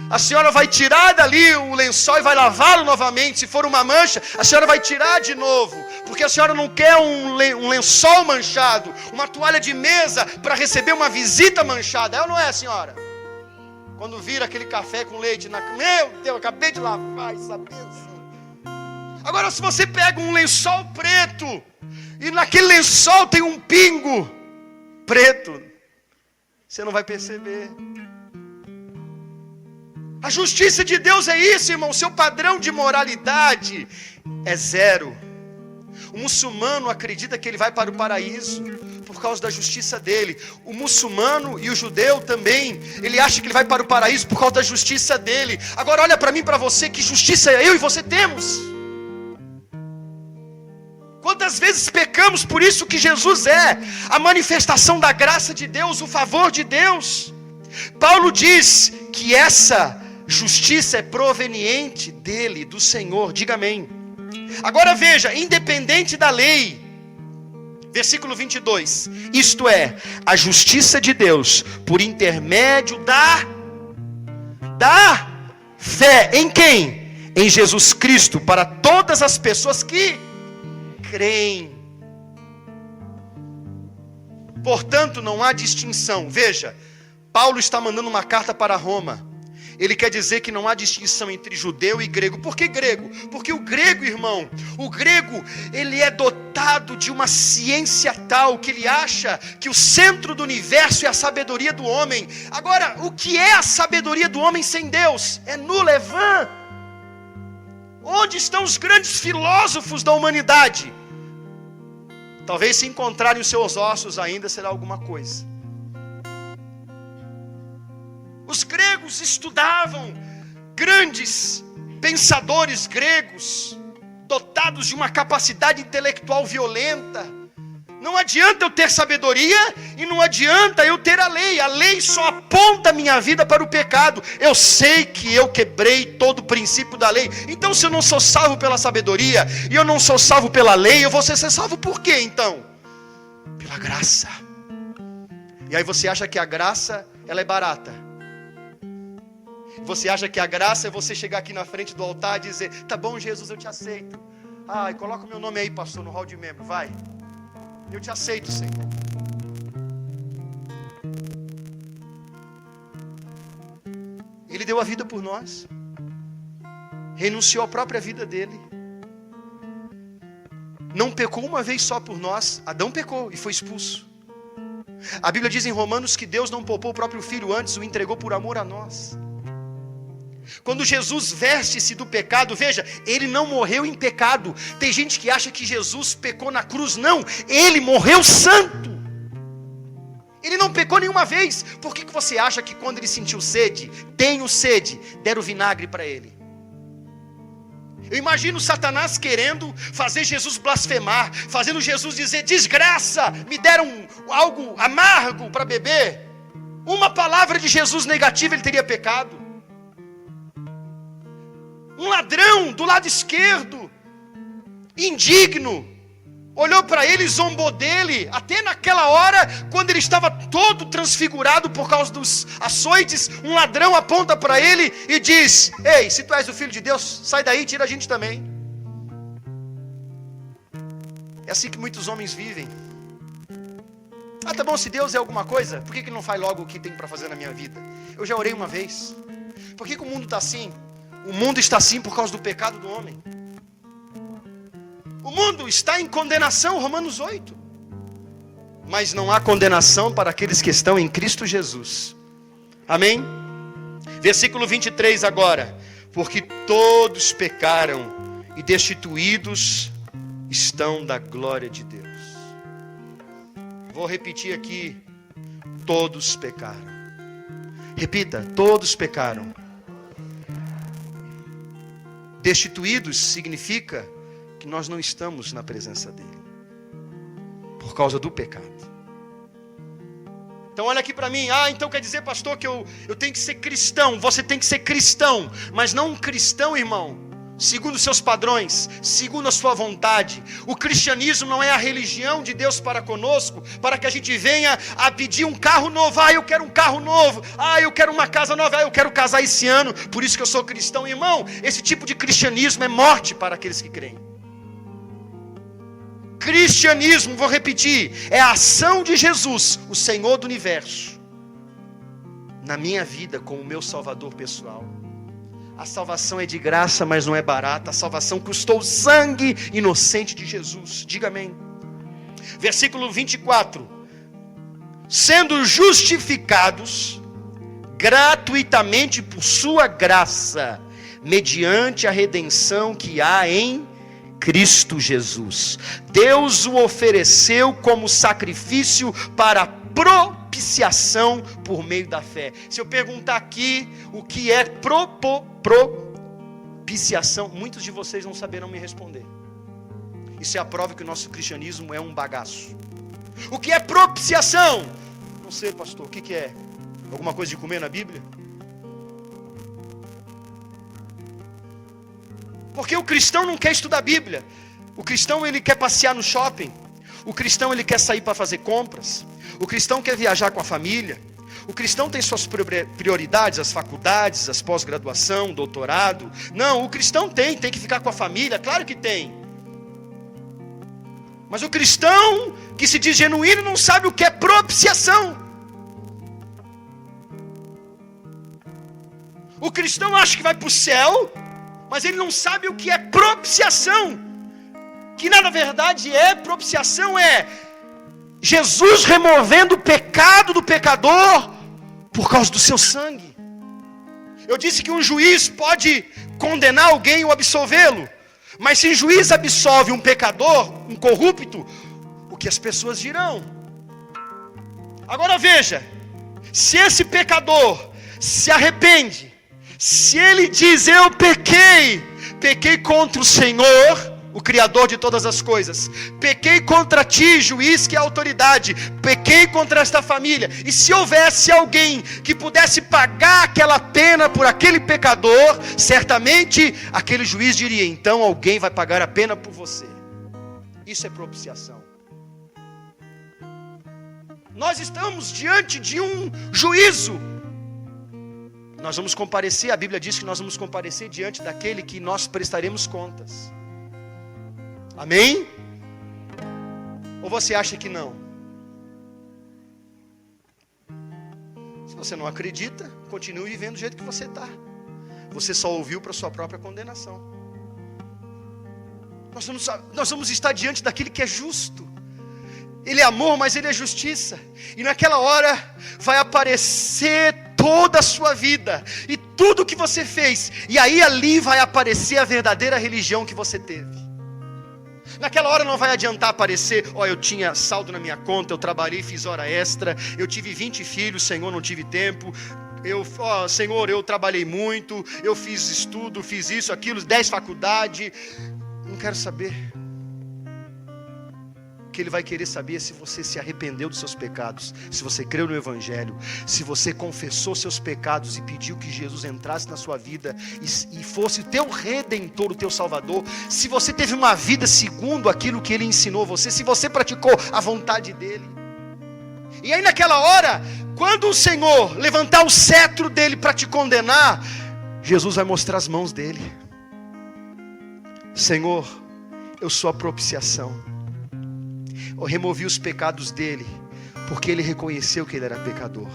a senhora vai tirar dali o lençol e vai lavá-lo novamente. Se for uma mancha, a senhora vai tirar de novo, porque a senhora não quer um lençol manchado, uma toalha de mesa para receber uma visita manchada. É ou não é, senhora? Quando vira aquele café com leite na... Meu Deus, acabei de lavar essa bênção. Agora, se você pega um lençol preto e naquele lençol tem um pingo preto, você não vai perceber. A justiça de Deus é isso, irmão. Seu padrão de moralidade é zero. O muçulmano acredita que ele vai para o paraíso por causa da justiça dele. O muçulmano e o judeu também, ele acha que ele vai para o paraíso por causa da justiça dele. Agora olha para mim, para você, que justiça eu e você temos. Quantas vezes pecamos, por isso que Jesus é a manifestação da graça de Deus, o favor de Deus. Paulo diz que essa justiça é proveniente dele, do Senhor. Diga amém. Agora veja, independente da lei, versículo 22, isto é, a justiça de Deus, por intermédio da fé, em quem? Em Jesus Cristo, para todas as pessoas que creem. Portanto, não há distinção. Veja, Paulo está mandando uma carta para Roma. Ele quer dizer que não há distinção entre judeu e grego. Por que grego? Porque o grego, irmão, o grego, ele é dotado de uma ciência tal que ele acha que o centro do universo é a sabedoria do homem. Agora, o que é a sabedoria do homem sem Deus? É nula, é vã. Onde estão os grandes filósofos da humanidade? Talvez se encontrarem os seus ossos ainda será alguma coisa. Os gregos estudavam, grandes pensadores gregos, dotados de uma capacidade intelectual violenta. Não adianta eu ter sabedoria e não adianta eu ter a lei só aponta a minha vida para o pecado. Eu sei que eu quebrei todo o princípio da lei, então se eu não sou salvo pela sabedoria, e eu não sou salvo pela lei, eu vou ser salvo por quê então? Pela graça. E aí você acha que a graça, ela é barata. Você acha que a graça é você chegar aqui na frente do altar e dizer, tá bom Jesus, eu te aceito. Ai, coloca o meu nome aí, pastor, no hall de membro, vai. Eu te aceito, Senhor. Ele deu a vida por nós. Renunciou à própria vida dele. Não pecou uma vez só por nós. Adão pecou e foi expulso. A Bíblia diz em Romanos que Deus não poupou o próprio Filho, antes o entregou por amor a nós. Quando Jesus veste-se do pecado, veja, ele não morreu em pecado. Tem gente que acha que Jesus pecou na cruz. Não, ele morreu santo. Ele não pecou nenhuma vez. Por que você acha que quando ele sentiu sede, tenho sede, deram vinagre para ele? Eu imagino Satanás querendo fazer Jesus blasfemar, fazendo Jesus dizer, desgraça, me deram algo amargo para beber. Uma palavra de Jesus negativa, ele teria pecado. Um ladrão do lado esquerdo, indigno, olhou para ele e zombou dele. Até naquela hora, quando ele estava todo transfigurado por causa dos açoites, um ladrão aponta para ele e diz, ei, se tu és o Filho de Deus, sai daí e tira a gente também. É assim que muitos homens vivem. Ah, tá bom, se Deus é alguma coisa, por que ele não faz logo o que tem para fazer na minha vida? Eu já orei uma vez. Por que o mundo está assim? O mundo está assim por causa do pecado do homem. O mundo está em condenação, Romanos 8. Mas não há condenação para aqueles que estão em Cristo Jesus. Amém? Versículo 23 agora. Porque todos pecaram e destituídos estão da glória de Deus. Vou repetir aqui. Todos pecaram. Repita, todos pecaram. Destituídos significa que nós não estamos na presença dele, por causa do pecado. Então olha aqui para mim, então quer dizer, pastor, que eu tenho que ser cristão. Você tem que ser cristão, mas não um cristão, irmão, segundo os seus padrões, segundo a sua vontade. O cristianismo não é a religião de Deus para conosco, para que a gente venha a pedir um carro novo. Eu quero um carro novo. Eu quero uma casa nova. Eu quero casar esse ano, por isso que eu sou cristão. Irmão, esse tipo de cristianismo é morte para aqueles que creem. Cristianismo, vou repetir, é a ação de Jesus, o Senhor do universo, na minha vida como meu salvador pessoal. A salvação é de graça, mas não é barata. A salvação custou o sangue inocente de Jesus. Diga amém. Versículo 24. Sendo justificados gratuitamente por sua graça, mediante a redenção que há em Cristo Jesus. Deus o ofereceu como sacrifício para propiciação por meio da fé. Se eu perguntar aqui o que é propiciação, muitos de vocês não saberão me responder. Isso é a prova que o nosso cristianismo é um bagaço. O que é propiciação? Não sei, pastor, o que é? Alguma coisa de comer na Bíblia? Porque o cristão não quer estudar a Bíblia. O cristão ele quer passear no shopping. O cristão ele quer sair para fazer compras. O cristão quer viajar com a família. O cristão tem suas prioridades, as faculdades, as pós-graduação, doutorado. Não, o cristão tem que ficar com a família, claro que tem. Mas o cristão que se diz genuíno não sabe o que é propiciação. O cristão acha que vai para o céu, mas ele não sabe o que é propiciação. Que na verdade propiciação é Jesus removendo o pecado do pecador por causa do seu sangue. Eu disse que um juiz pode condenar alguém ou absolvê-lo, mas se o juiz absolve um pecador, um corrupto, o que as pessoas dirão? Agora veja, se esse pecador se arrepende, se ele diz, eu pequei contra o Senhor, o Criador de todas as coisas, pequei contra ti, juiz que é autoridade, pequei contra esta família, e se houvesse alguém que pudesse pagar aquela pena por aquele pecador, certamente aquele juiz diria, então alguém vai pagar a pena por você. Isso é propiciação. Nós estamos diante de um juízo. Nós vamos comparecer, a Bíblia diz que nós vamos comparecer diante daquele que nós prestaremos contas. Amém? Ou você acha que não? Se você não acredita, continue vivendo do jeito que você está. Você só ouviu para sua própria condenação. Nós vamos estar diante daquele que é justo. Ele é amor, mas ele é justiça. E naquela hora vai aparecer toda a sua vida e tudo que você fez. E aí ali vai aparecer a verdadeira religião que você teve. Naquela hora não vai adiantar aparecer, eu tinha saldo na minha conta, eu trabalhei, fiz hora extra, eu tive 20 filhos, Senhor, não tive tempo. Senhor, eu trabalhei muito, eu fiz estudo, fiz isso, aquilo, 10 faculdades. Não quero saber. O que Ele vai querer saber é se você se arrependeu dos seus pecados, se você creu no Evangelho, se você confessou seus pecados e pediu que Jesus entrasse na sua vida e fosse o teu Redentor, o teu Salvador, se você teve uma vida segundo aquilo que Ele ensinou você, se você praticou a vontade dEle. E aí naquela hora, quando o Senhor levantar o cetro dEle para te condenar, Jesus vai mostrar as mãos dEle. Senhor, eu sou a propiciação. Eu removi os pecados dele, porque ele reconheceu que ele era pecador.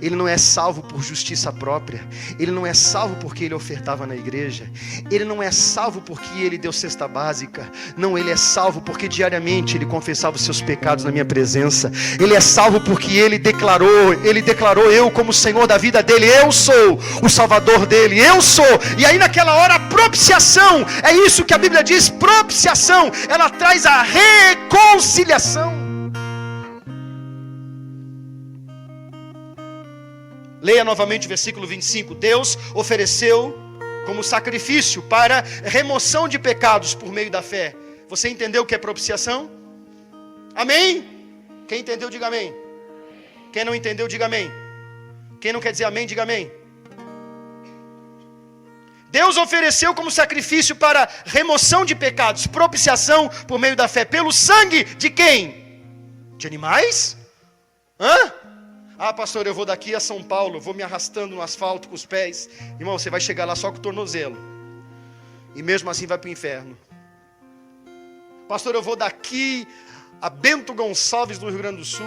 Ele não é salvo por justiça própria. Ele não é salvo porque ele ofertava na igreja. Ele não é salvo porque ele deu cesta básica. Não, ele é salvo porque diariamente ele confessava os seus pecados na minha presença. Ele é salvo porque ele declarou eu como Senhor da vida dele. Eu sou o Salvador dele, eu sou. E aí naquela hora a propiciação, é isso que a Bíblia diz, propiciação, ela traz a reconciliação. Leia novamente o versículo 25. Deus ofereceu como sacrifício para remoção de pecados por meio da fé. Você entendeu o que é propiciação? Amém? Quem entendeu, diga amém. Quem não entendeu, diga amém. Quem não quer dizer amém, diga amém. Deus ofereceu como sacrifício para remoção de pecados, propiciação por meio da fé, pelo sangue de quem? De animais? Ah, pastor, eu vou daqui a São Paulo, vou me arrastando no asfalto com os pés. Irmão, você vai chegar lá só com o tornozelo. E mesmo assim vai para o inferno. Pastor, eu vou daqui a Bento Gonçalves, no Rio Grande do Sul.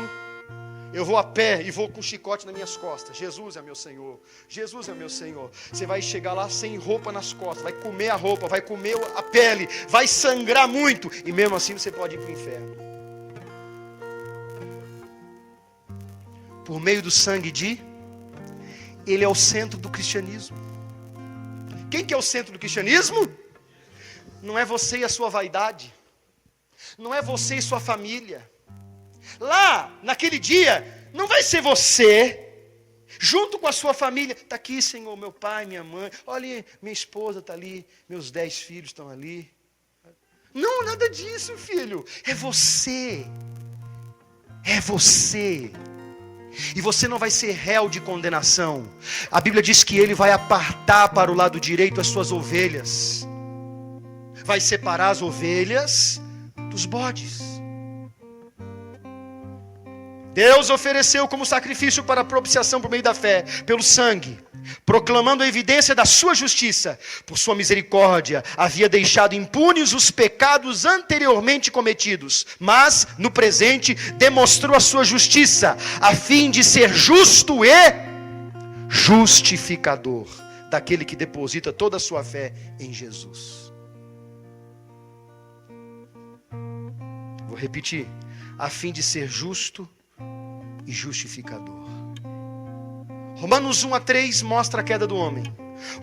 Eu vou a pé e vou com um chicote nas minhas costas. Jesus é meu Senhor. Jesus é meu Senhor. Você vai chegar lá sem roupa nas costas. Vai comer a roupa, vai comer a pele. Vai sangrar muito. E mesmo assim você pode ir para o inferno. Por meio do sangue de... Ele é o centro do cristianismo. Quem que é o centro do cristianismo? Não é você e a sua vaidade. Não é você e sua família. Lá, naquele dia, não vai ser você, junto com a sua família. Está aqui, Senhor, meu pai, minha mãe. Olha, minha esposa está ali, meus 10 filhos estão ali. Não, nada disso, filho. É você. É você. E você não vai ser réu de condenação. A Bíblia diz que Ele vai apartar para o lado direito as suas ovelhas. Vai separar as ovelhas dos bodes. Deus ofereceu como sacrifício para a propiciação por meio da fé, pelo sangue, proclamando a evidência da sua justiça. Por sua misericórdia, havia deixado impunes os pecados anteriormente cometidos, mas, no presente, demonstrou a sua justiça, a fim de ser justo e justificador daquele que deposita toda a sua fé em Jesus. Vou repetir, a fim de ser justo e justificador. Romanos 1 a 3 mostra a queda do homem.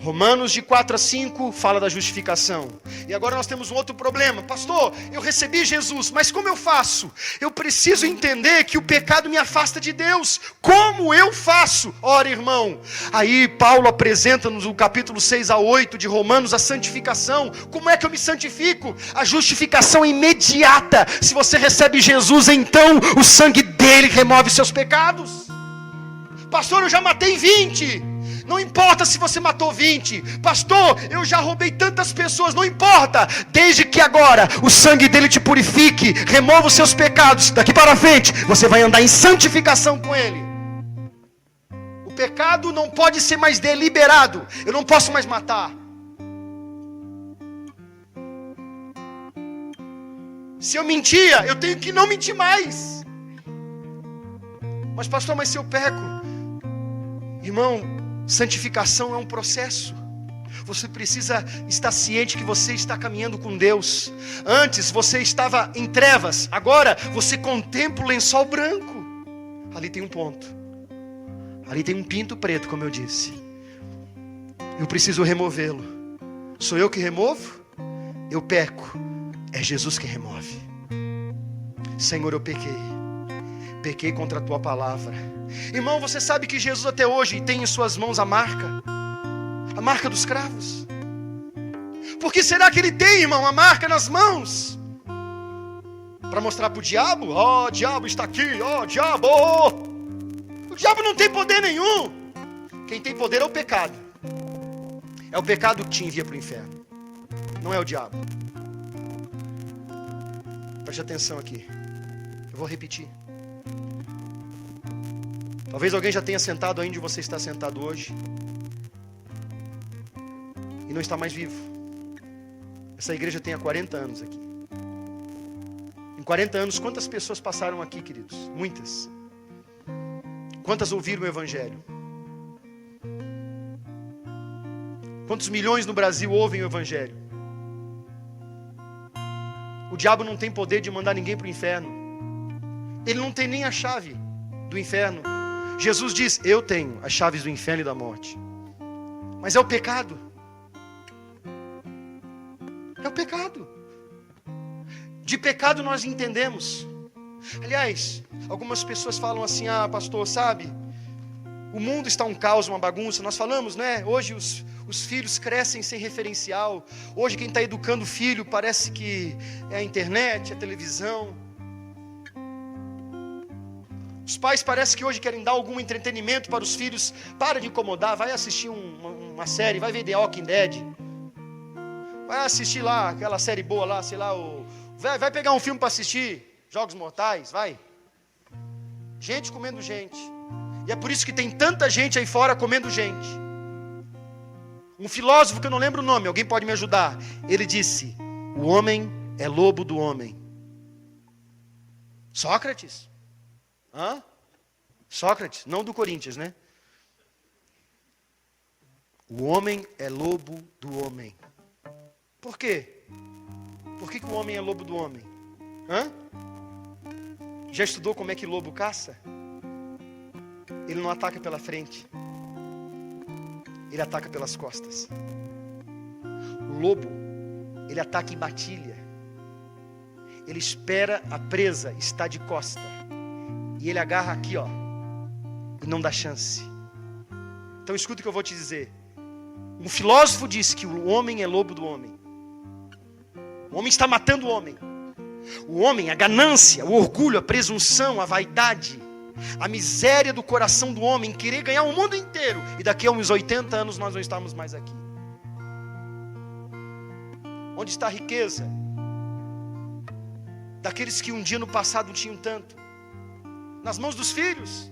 Romanos de 4 a 5 fala da justificação. E agora nós temos um outro problema. Pastor, eu recebi Jesus, mas como eu faço? Eu preciso entender que o pecado me afasta de Deus. Como eu faço? Ora, irmão, aí Paulo apresenta-nos no capítulo 6 a 8 de Romanos a santificação. Como é que eu me santifico? A justificação imediata. Se você recebe Jesus, então o sangue dele remove seus pecados. Pastor, eu já matei 20. Não importa se você matou 20. Pastor, eu já roubei tantas pessoas. Não importa. Desde que agora o sangue dele te purifique, remova os seus pecados. Daqui para frente, você vai andar em santificação com ele. O pecado não pode ser mais deliberado. Eu não posso mais matar. Se eu mentia, eu tenho que não mentir mais. Mas pastor, mas se eu peco? Irmão, santificação é um processo. Você precisa estar ciente que você está caminhando com Deus. Antes você estava em trevas, agora você contempla o lençol branco. Ali tem um ponto. Ali tem um pinto preto, como eu disse. Eu preciso removê-lo. Sou eu que removo? Eu peco. É Jesus que remove. Senhor, eu pequei contra a tua palavra. Irmão, você sabe que Jesus até hoje tem em suas mãos a marca dos cravos? Por que será que ele tem, irmão, a marca nas mãos? Para mostrar para o diabo? Ó, diabo está aqui, ó, diabo! O diabo não tem poder nenhum. Quem tem poder é o pecado. É o pecado que te envia para o inferno. Não é o diabo. Preste atenção aqui. Eu vou repetir. Talvez alguém já tenha sentado aí onde você está sentado hoje e não está mais vivo. Essa igreja tem há 40 anos aqui. Em 40 anos, quantas pessoas passaram aqui, queridos? Muitas. Quantas ouviram o Evangelho? Quantos milhões no Brasil ouvem o Evangelho? O diabo não tem poder de mandar ninguém para o inferno. Ele não tem nem a chave do inferno. Jesus diz, eu tenho as chaves do inferno e da morte. Mas é o pecado. É o pecado. De pecado nós entendemos. Aliás, algumas pessoas falam assim, pastor, sabe? O mundo está um caos, uma bagunça. Nós falamos, né? Hoje os filhos crescem sem referencial. Hoje quem está educando o filho parece que é a internet, a televisão. Os pais parece que hoje querem dar algum entretenimento para os filhos. Para de incomodar, vai assistir uma série, vai ver The Walking Dead. Vai assistir lá, aquela série boa lá, sei lá, vai pegar um filme para assistir, Jogos Mortais, vai. Gente comendo gente. E é por isso que tem tanta gente aí fora comendo gente. Um filósofo que eu não lembro o nome, alguém pode me ajudar. Ele disse, o homem é lobo do homem. Sócrates? Hã? Sócrates, não do Corinthians, né? O homem é lobo do homem. Por quê? Por que o homem é lobo do homem? Hã? Já estudou como é que lobo caça? Ele não ataca pela frente. Ele ataca pelas costas. O lobo, ele ataca em matilha. Ele espera a presa estar de costa. E ele agarra aqui, ó. E não dá chance. Então escuta o que eu vou te dizer. Um filósofo disse que o homem é lobo do homem. O homem está matando o homem. O homem, a ganância, o orgulho, a presunção, a vaidade, a miséria do coração do homem, querer ganhar o mundo inteiro. E daqui a uns 80 anos nós não estamos mais aqui. Onde está a riqueza? Daqueles que um dia no passado tinham tanto. Nas mãos dos filhos.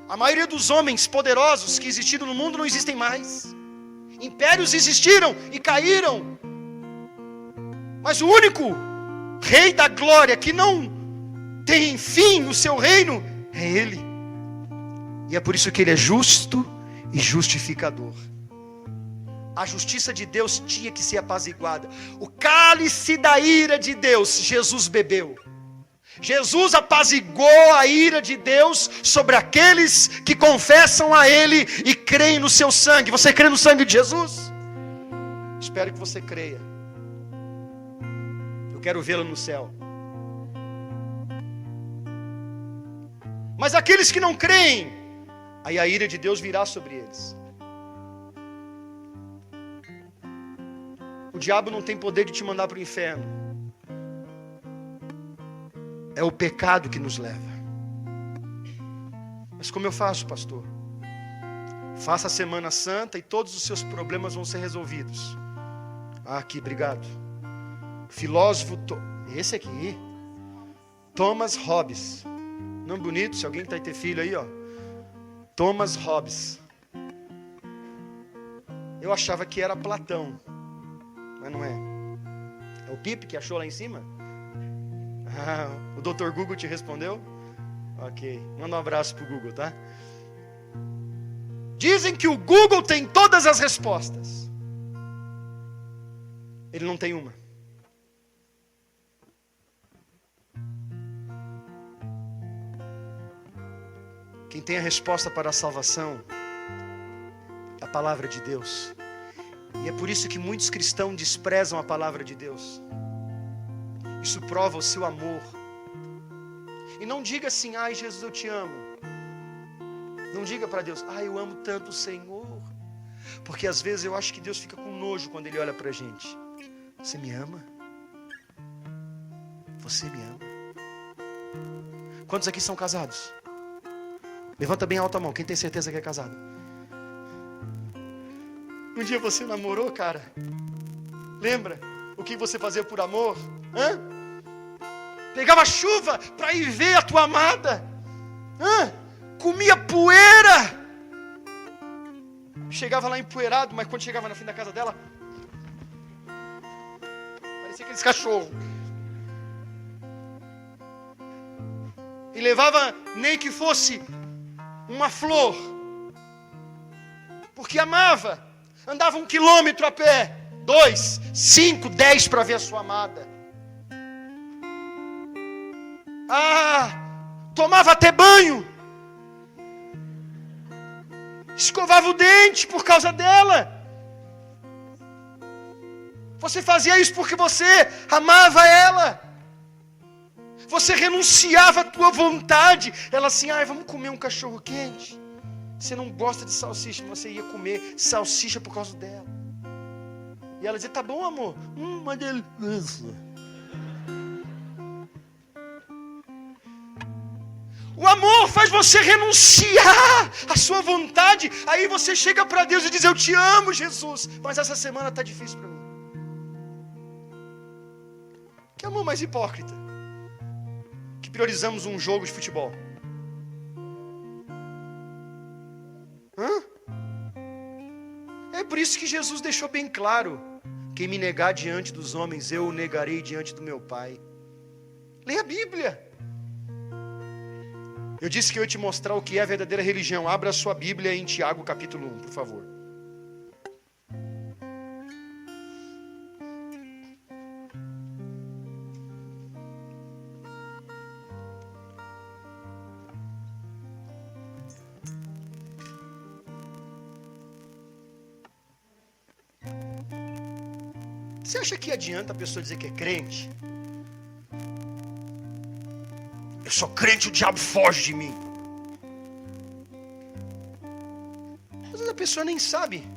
A maioria dos homens poderosos que existiram no mundo não existem mais. Impérios existiram e caíram. Mas o único Rei da glória que não tem fim no seu reino é Ele. E é por isso que Ele é justo e justificador. A justiça de Deus tinha que ser apaziguada. O cálice da ira de Deus, Jesus bebeu. Jesus apaziguou a ira de Deus sobre aqueles que confessam a Ele e creem no seu sangue. Você crê no sangue de Jesus? Espero que você creia. Eu quero vê-lo no céu. Mas aqueles que não creem, aí a ira de Deus virá sobre eles. O diabo não tem poder de te mandar para o inferno. É o pecado que nos leva. Mas como eu faço, pastor? Faça a Semana Santa e todos os seus problemas vão ser resolvidos. Ah, aqui, obrigado. Filósofo, esse aqui, Thomas Hobbes. Nome bonito, se alguém está ter filho aí, ó. Thomas Hobbes. Eu achava que era Platão, mas não é. É o Pipe que achou lá em cima? Ah, o Dr. Google te respondeu? Ok, manda um abraço pro Google, tá? Dizem que o Google tem todas as respostas. Ele não tem uma. Quem tem a resposta para a salvação é a palavra de Deus. E é por isso que muitos cristãos desprezam a palavra de Deus. Isso prova o seu amor. E não diga assim, ai Jesus, eu te amo. Não diga para Deus, ai eu amo tanto o Senhor. Porque às vezes eu acho que Deus fica com nojo quando Ele olha para a gente. Você me ama? Você me ama? Quantos aqui são casados? Levanta bem alta a mão, quem tem certeza que é casado? Um dia você namorou, cara? Lembra o que você fazia por amor? Hã? Pegava chuva para ir ver a tua amada. Hã? Comia poeira. Chegava lá empoeirado, mas quando chegava na frente da casa dela, parecia aqueles cachorros. E levava nem que fosse uma flor, porque amava. Andava 1 quilômetro a pé, 2, 5, 10 para ver a sua amada. Tomava até banho, escovava o dente por causa dela. Você fazia isso porque você amava ela. Você renunciava à tua vontade. Ela assim, vamos comer um cachorro quente. Você não gosta de salsicha, mas você ia comer salsicha por causa dela. E ela dizia, tá bom amor, uma delícia. O amor faz você renunciar à sua vontade. Aí você chega para Deus e diz: eu te amo, Jesus, mas essa semana está difícil para mim. Que amor mais hipócrita, que priorizamos um jogo de futebol. É por isso que Jesus deixou bem claro: quem me negar diante dos homens, eu o negarei diante do meu Pai. Leia a Bíblia. Eu disse que eu ia te mostrar o que é a verdadeira religião. Abra a sua Bíblia em Tiago capítulo 1, por favor. Você acha que adianta a pessoa dizer que é crente? Eu sou crente, o diabo foge de mim. Às vezes a pessoa nem sabe.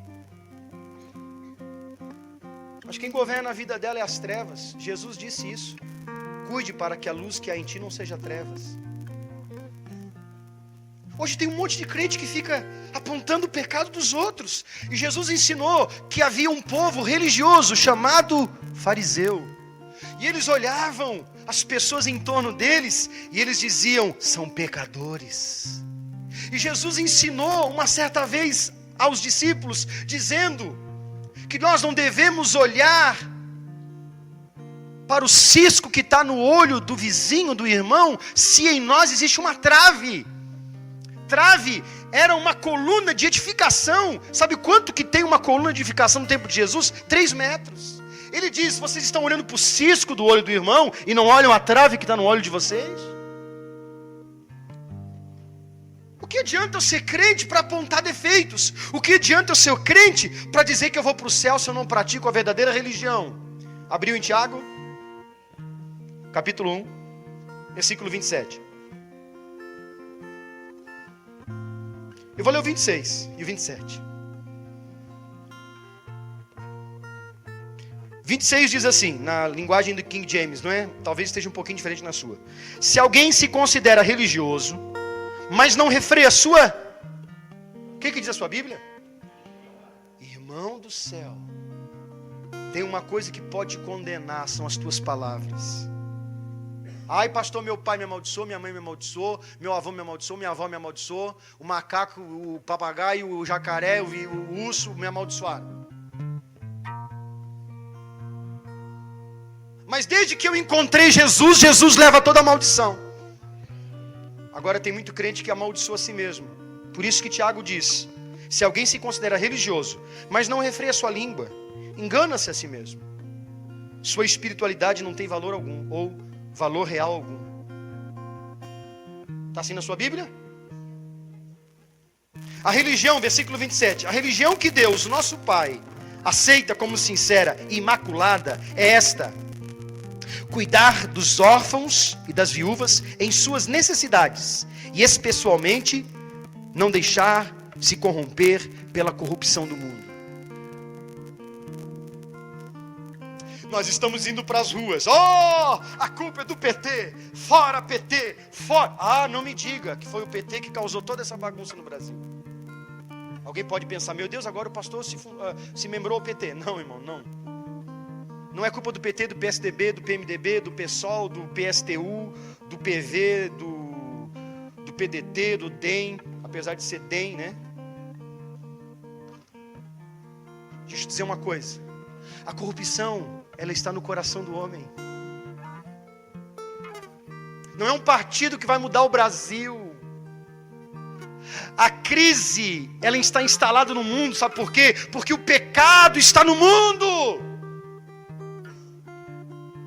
Mas quem governa a vida dela é as trevas. Jesus disse isso. Cuide para que a luz que há em ti não seja trevas. Hoje tem um monte de crente que fica apontando o pecado dos outros. E Jesus ensinou que havia um povo religioso chamado fariseu. E eles olhavam as pessoas em torno deles e eles diziam: são pecadores. E Jesus ensinou uma certa vez aos discípulos, dizendo que nós não devemos olhar para o cisco que está no olho do vizinho, do irmão, se em nós existe uma trave. Trave era uma coluna de edificação. Sabe quanto que tem uma coluna de edificação no tempo de Jesus? 3 metros. Ele diz: vocês estão olhando para o cisco do olho do irmão e não olham a trave que está no olho de vocês? O que adianta eu ser crente para apontar defeitos? O que adianta eu ser crente para dizer que eu vou para o céu se eu não pratico a verdadeira religião? Abriu em Tiago, capítulo 1, versículo 27. Eu vou ler o 26 e o 27. 26 diz assim, na linguagem do King James, não é? Talvez esteja um pouquinho diferente na sua. Se alguém se considera religioso, mas não refreia a sua... O que diz a sua Bíblia? Irmão do céu. Tem uma coisa que pode te condenar, são as tuas palavras. Ai, pastor, meu pai me amaldiçoou, minha mãe me amaldiçoou, meu avô me amaldiçoou, minha avó me amaldiçoou, o macaco, o papagaio, o jacaré, o urso me amaldiçoaram. Mas desde que eu encontrei Jesus, Jesus leva toda a maldição. Agora tem muito crente que amaldiçoa a si mesmo. Por isso que Tiago diz: se alguém se considera religioso, mas não refreia sua língua, engana-se a si mesmo. Sua espiritualidade não tem valor algum, ou valor real algum. Está assim na sua Bíblia? A religião, versículo 27. A religião que Deus, nosso Pai, aceita como sincera e imaculada é esta: cuidar dos órfãos e das viúvas em suas necessidades, e especialmente não deixar se corromper pela corrupção do mundo. Nós estamos indo para as ruas. Oh, a culpa é do PT. Fora PT, fora. Ah, não me diga que foi o PT que causou toda essa bagunça no Brasil. Alguém pode pensar: meu Deus, agora o pastor se membrou ao PT. Não, irmão, não. Não é culpa do PT, do PSDB, do PMDB, do PSOL, do PSTU, do PV, do PDT, do DEM, apesar de ser DEM, né? Deixa eu te dizer uma coisa. A corrupção, ela está no coração do homem. Não é um partido que vai mudar o Brasil. A crise, ela está instalada no mundo, sabe por quê? Porque o pecado está no mundo.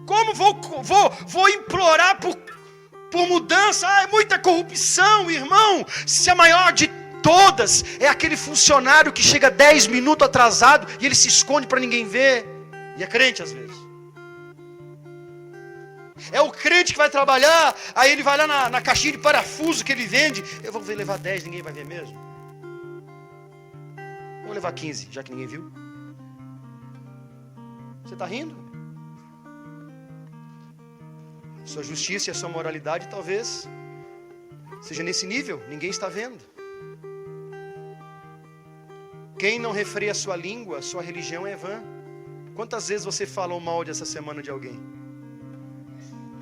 Como vou implorar por mudança? Ah, é muita corrupção, irmão. Se a maior de todas é aquele funcionário que chega 10 minutos atrasado e ele se esconde para ninguém ver. E é crente às vezes. É o crente que vai trabalhar, aí ele vai lá na caixinha de parafuso que ele vende. Eu vou levar 10, ninguém vai ver mesmo. Vou levar 15, já que ninguém viu. Você está rindo? Sua justiça e a sua moralidade talvez seja, nesse nível, ninguém está vendo. Quem não refreia a sua língua, sua religião é vã. Quantas vezes você falou mal dessa semana de alguém?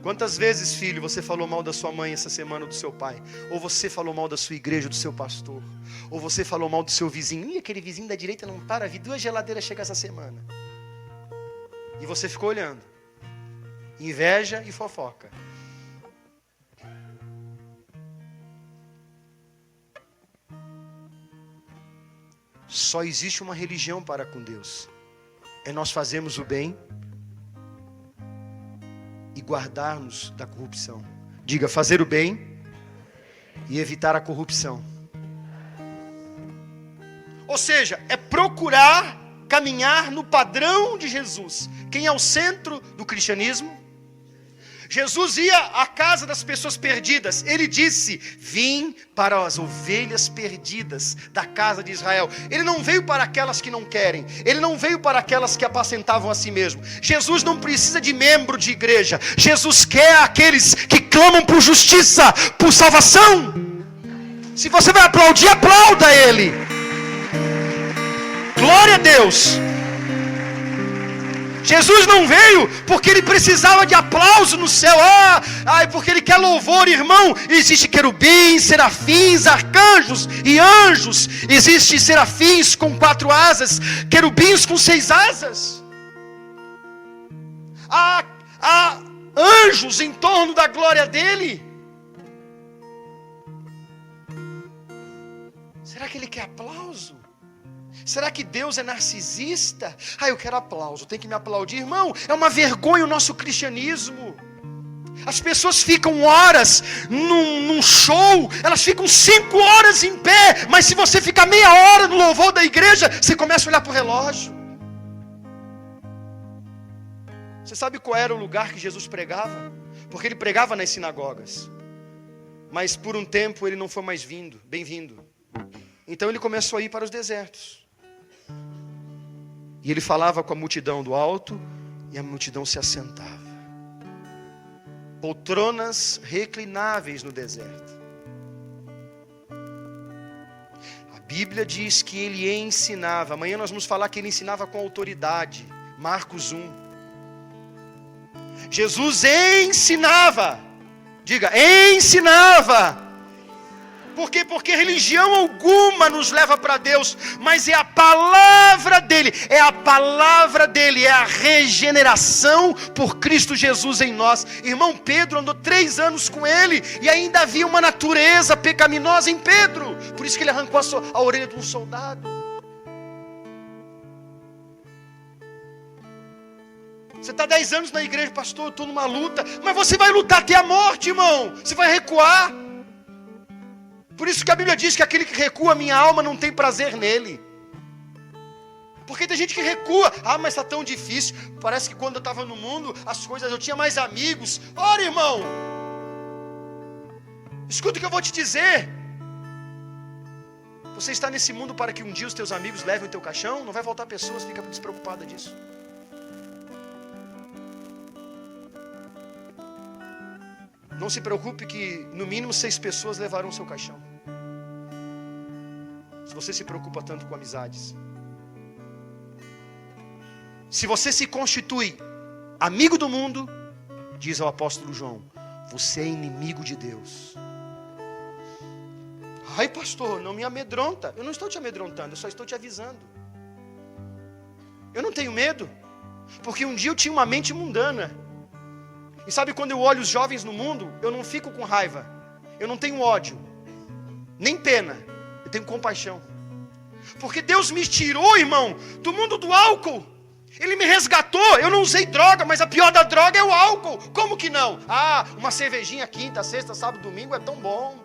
Quantas vezes, filho, você falou mal da sua mãe essa semana, do seu pai? Ou você falou mal da sua igreja, do seu pastor? Ou você falou mal do seu vizinho? Ih, aquele vizinho da direita não para, vi 2 geladeiras chegar essa semana. E você ficou olhando. Inveja e fofoca. Só existe uma religião para com Deus. É nós fazermos o bem e guardarmos da corrupção. Diga, fazer o bem e evitar a corrupção. Ou seja, é procurar caminhar no padrão de Jesus. Quem é o centro do cristianismo? Jesus ia à casa das pessoas perdidas. Ele disse: vim para as ovelhas perdidas da casa de Israel. Ele não veio para aquelas que não querem. Ele não veio para aquelas que apacentavam a si mesmo. Jesus não precisa de membro de igreja. Jesus quer aqueles que clamam por justiça, por salvação. Se você vai aplaudir, aplauda Ele. Glória a Deus. Jesus não veio porque Ele precisava de aplauso no céu. Porque Ele quer louvor, irmão. Existe querubins, serafins, arcanjos e anjos. Existe serafins com 4 asas, querubins com 6 asas. Há anjos em torno da glória dEle. Será que Ele quer aplauso? Será que Deus é narcisista? Eu quero aplauso, tem que me aplaudir. Irmão, é uma vergonha o nosso cristianismo. As pessoas ficam horas num show, elas ficam 5 horas em pé, mas se você ficar meia hora no louvor da igreja, você começa a olhar para o relógio. Você sabe qual era o lugar que Jesus pregava? Porque Ele pregava nas sinagogas. Mas por um tempo Ele não foi mais bem-vindo. Então Ele começou a ir para os desertos. E Ele falava com a multidão do alto, e a multidão se assentava. Poltronas reclináveis no deserto. A Bíblia diz que Ele ensinava. Amanhã nós vamos falar que Ele ensinava com autoridade. Marcos 1. Jesus ensinava. Diga, ensinava. Por quê? Porque religião alguma nos leva para Deus, mas é a palavra dEle, é a regeneração por Cristo Jesus em nós. Irmão, Pedro andou 3 anos com Ele, e ainda havia uma natureza pecaminosa em Pedro, por isso que Ele arrancou a orelha de um soldado. Você está 10 anos na igreja, pastor, eu estou numa luta, mas você vai lutar até a morte, irmão, você vai recuar. Por isso que a Bíblia diz que aquele que recua, minha alma não tem prazer nele. Porque tem gente que recua. Mas está tão difícil. Parece que quando eu estava no mundo, as coisas, eu tinha mais amigos. Ora, irmão, escuta o que eu vou te dizer. Você está nesse mundo para que um dia os teus amigos levem o teu caixão? Não vai voltar pessoas, fica despreocupada disso. Não se preocupe que no mínimo 6 pessoas levarão o seu caixão. Se você se preocupa tanto com amizades. Se você se constitui amigo do mundo, diz ao apóstolo João, você é inimigo de Deus. Pastor, não me amedronta. Eu não estou te amedrontando, eu só estou te avisando. Eu não tenho medo, porque um dia eu tinha uma mente mundana. E sabe, quando eu olho os jovens no mundo, eu não fico com raiva, eu não tenho ódio, nem pena, eu tenho compaixão. Porque Deus me tirou, irmão, do mundo do álcool. Ele me resgatou. Eu não usei droga, mas a pior da droga é o álcool. Como que não? Uma cervejinha quinta, sexta, sábado, domingo é tão bom.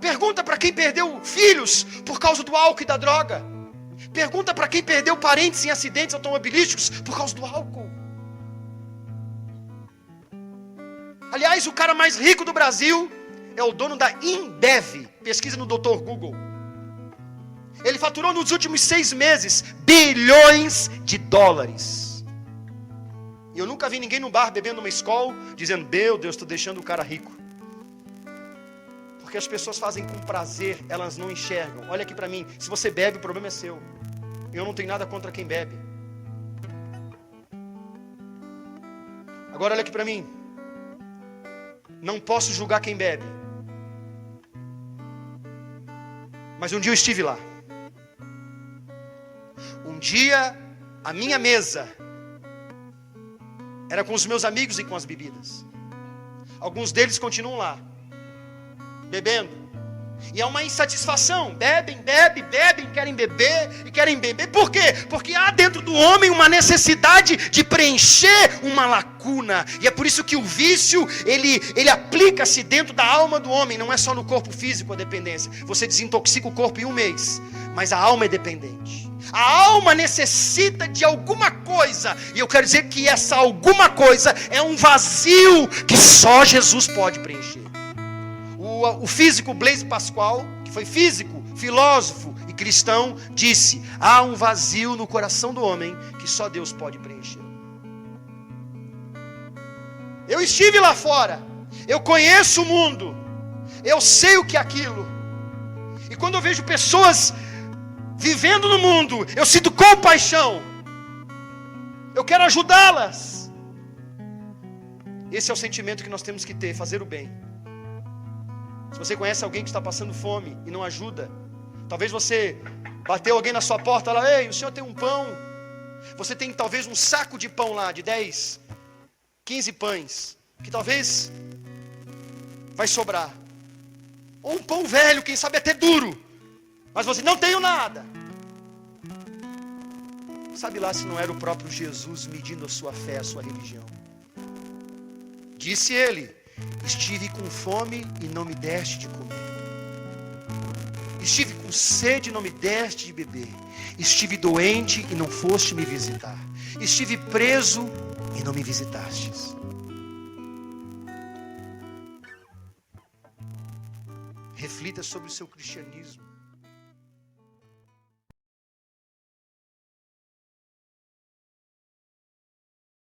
Pergunta para quem perdeu filhos por causa do álcool e da droga. Pergunta para quem perdeu parentes em acidentes automobilísticos por causa do álcool. Aliás, o cara mais rico do Brasil é o dono da Inbev. Pesquisa no Dr. Google. Ele faturou nos últimos 6 meses bilhões de dólares. E eu nunca vi ninguém no bar bebendo uma Skol dizendo, meu Deus, estou deixando o cara rico. Porque as pessoas fazem com prazer, elas não enxergam. Olha aqui para mim, se você bebe, o problema é seu. Eu não tenho nada contra quem bebe. Agora olha aqui para mim. Não posso julgar quem bebe. Mas um dia eu estive lá. Um dia a minha mesa era com os meus amigos e com as bebidas. Alguns deles continuam lá, bebendo. E há uma insatisfação. Bebem, querem beber. Por quê? Porque há dentro do homem uma necessidade de preencher uma lacuna. E é por isso que o vício, ele aplica-se dentro da alma do homem. Não é só no corpo físico a dependência. Você desintoxica o corpo em um mês, mas a alma é dependente. A alma necessita de alguma coisa. E eu quero dizer que essa alguma coisa é um vazio que só Jesus pode preencher. O físico Blaise Pascal, que foi físico, filósofo e cristão, disse: há um vazio no coração do homem que só Deus pode preencher. Eu estive lá fora, eu conheço o mundo, eu sei o que é aquilo. E quando eu vejo pessoas vivendo no mundo, eu sinto compaixão. Eu quero ajudá-las. Esse é o sentimento que nós temos que ter, fazer o bem. Se você conhece alguém que está passando fome e não ajuda, talvez você bateu alguém na sua porta lá: ei, o senhor tem um pão? Você tem talvez um saco de pão lá, de 10, 15 pães, que talvez vai sobrar. Ou um pão velho, quem sabe até duro, mas você: não tenho nada. Sabe lá se não era o próprio Jesus medindo a sua fé, a sua religião. Disse ele: estive com fome e não me deste de comer. Estive com sede e não me deste de beber. Estive doente e não foste me visitar. Estive preso e não me visitastes. Reflita sobre o seu cristianismo.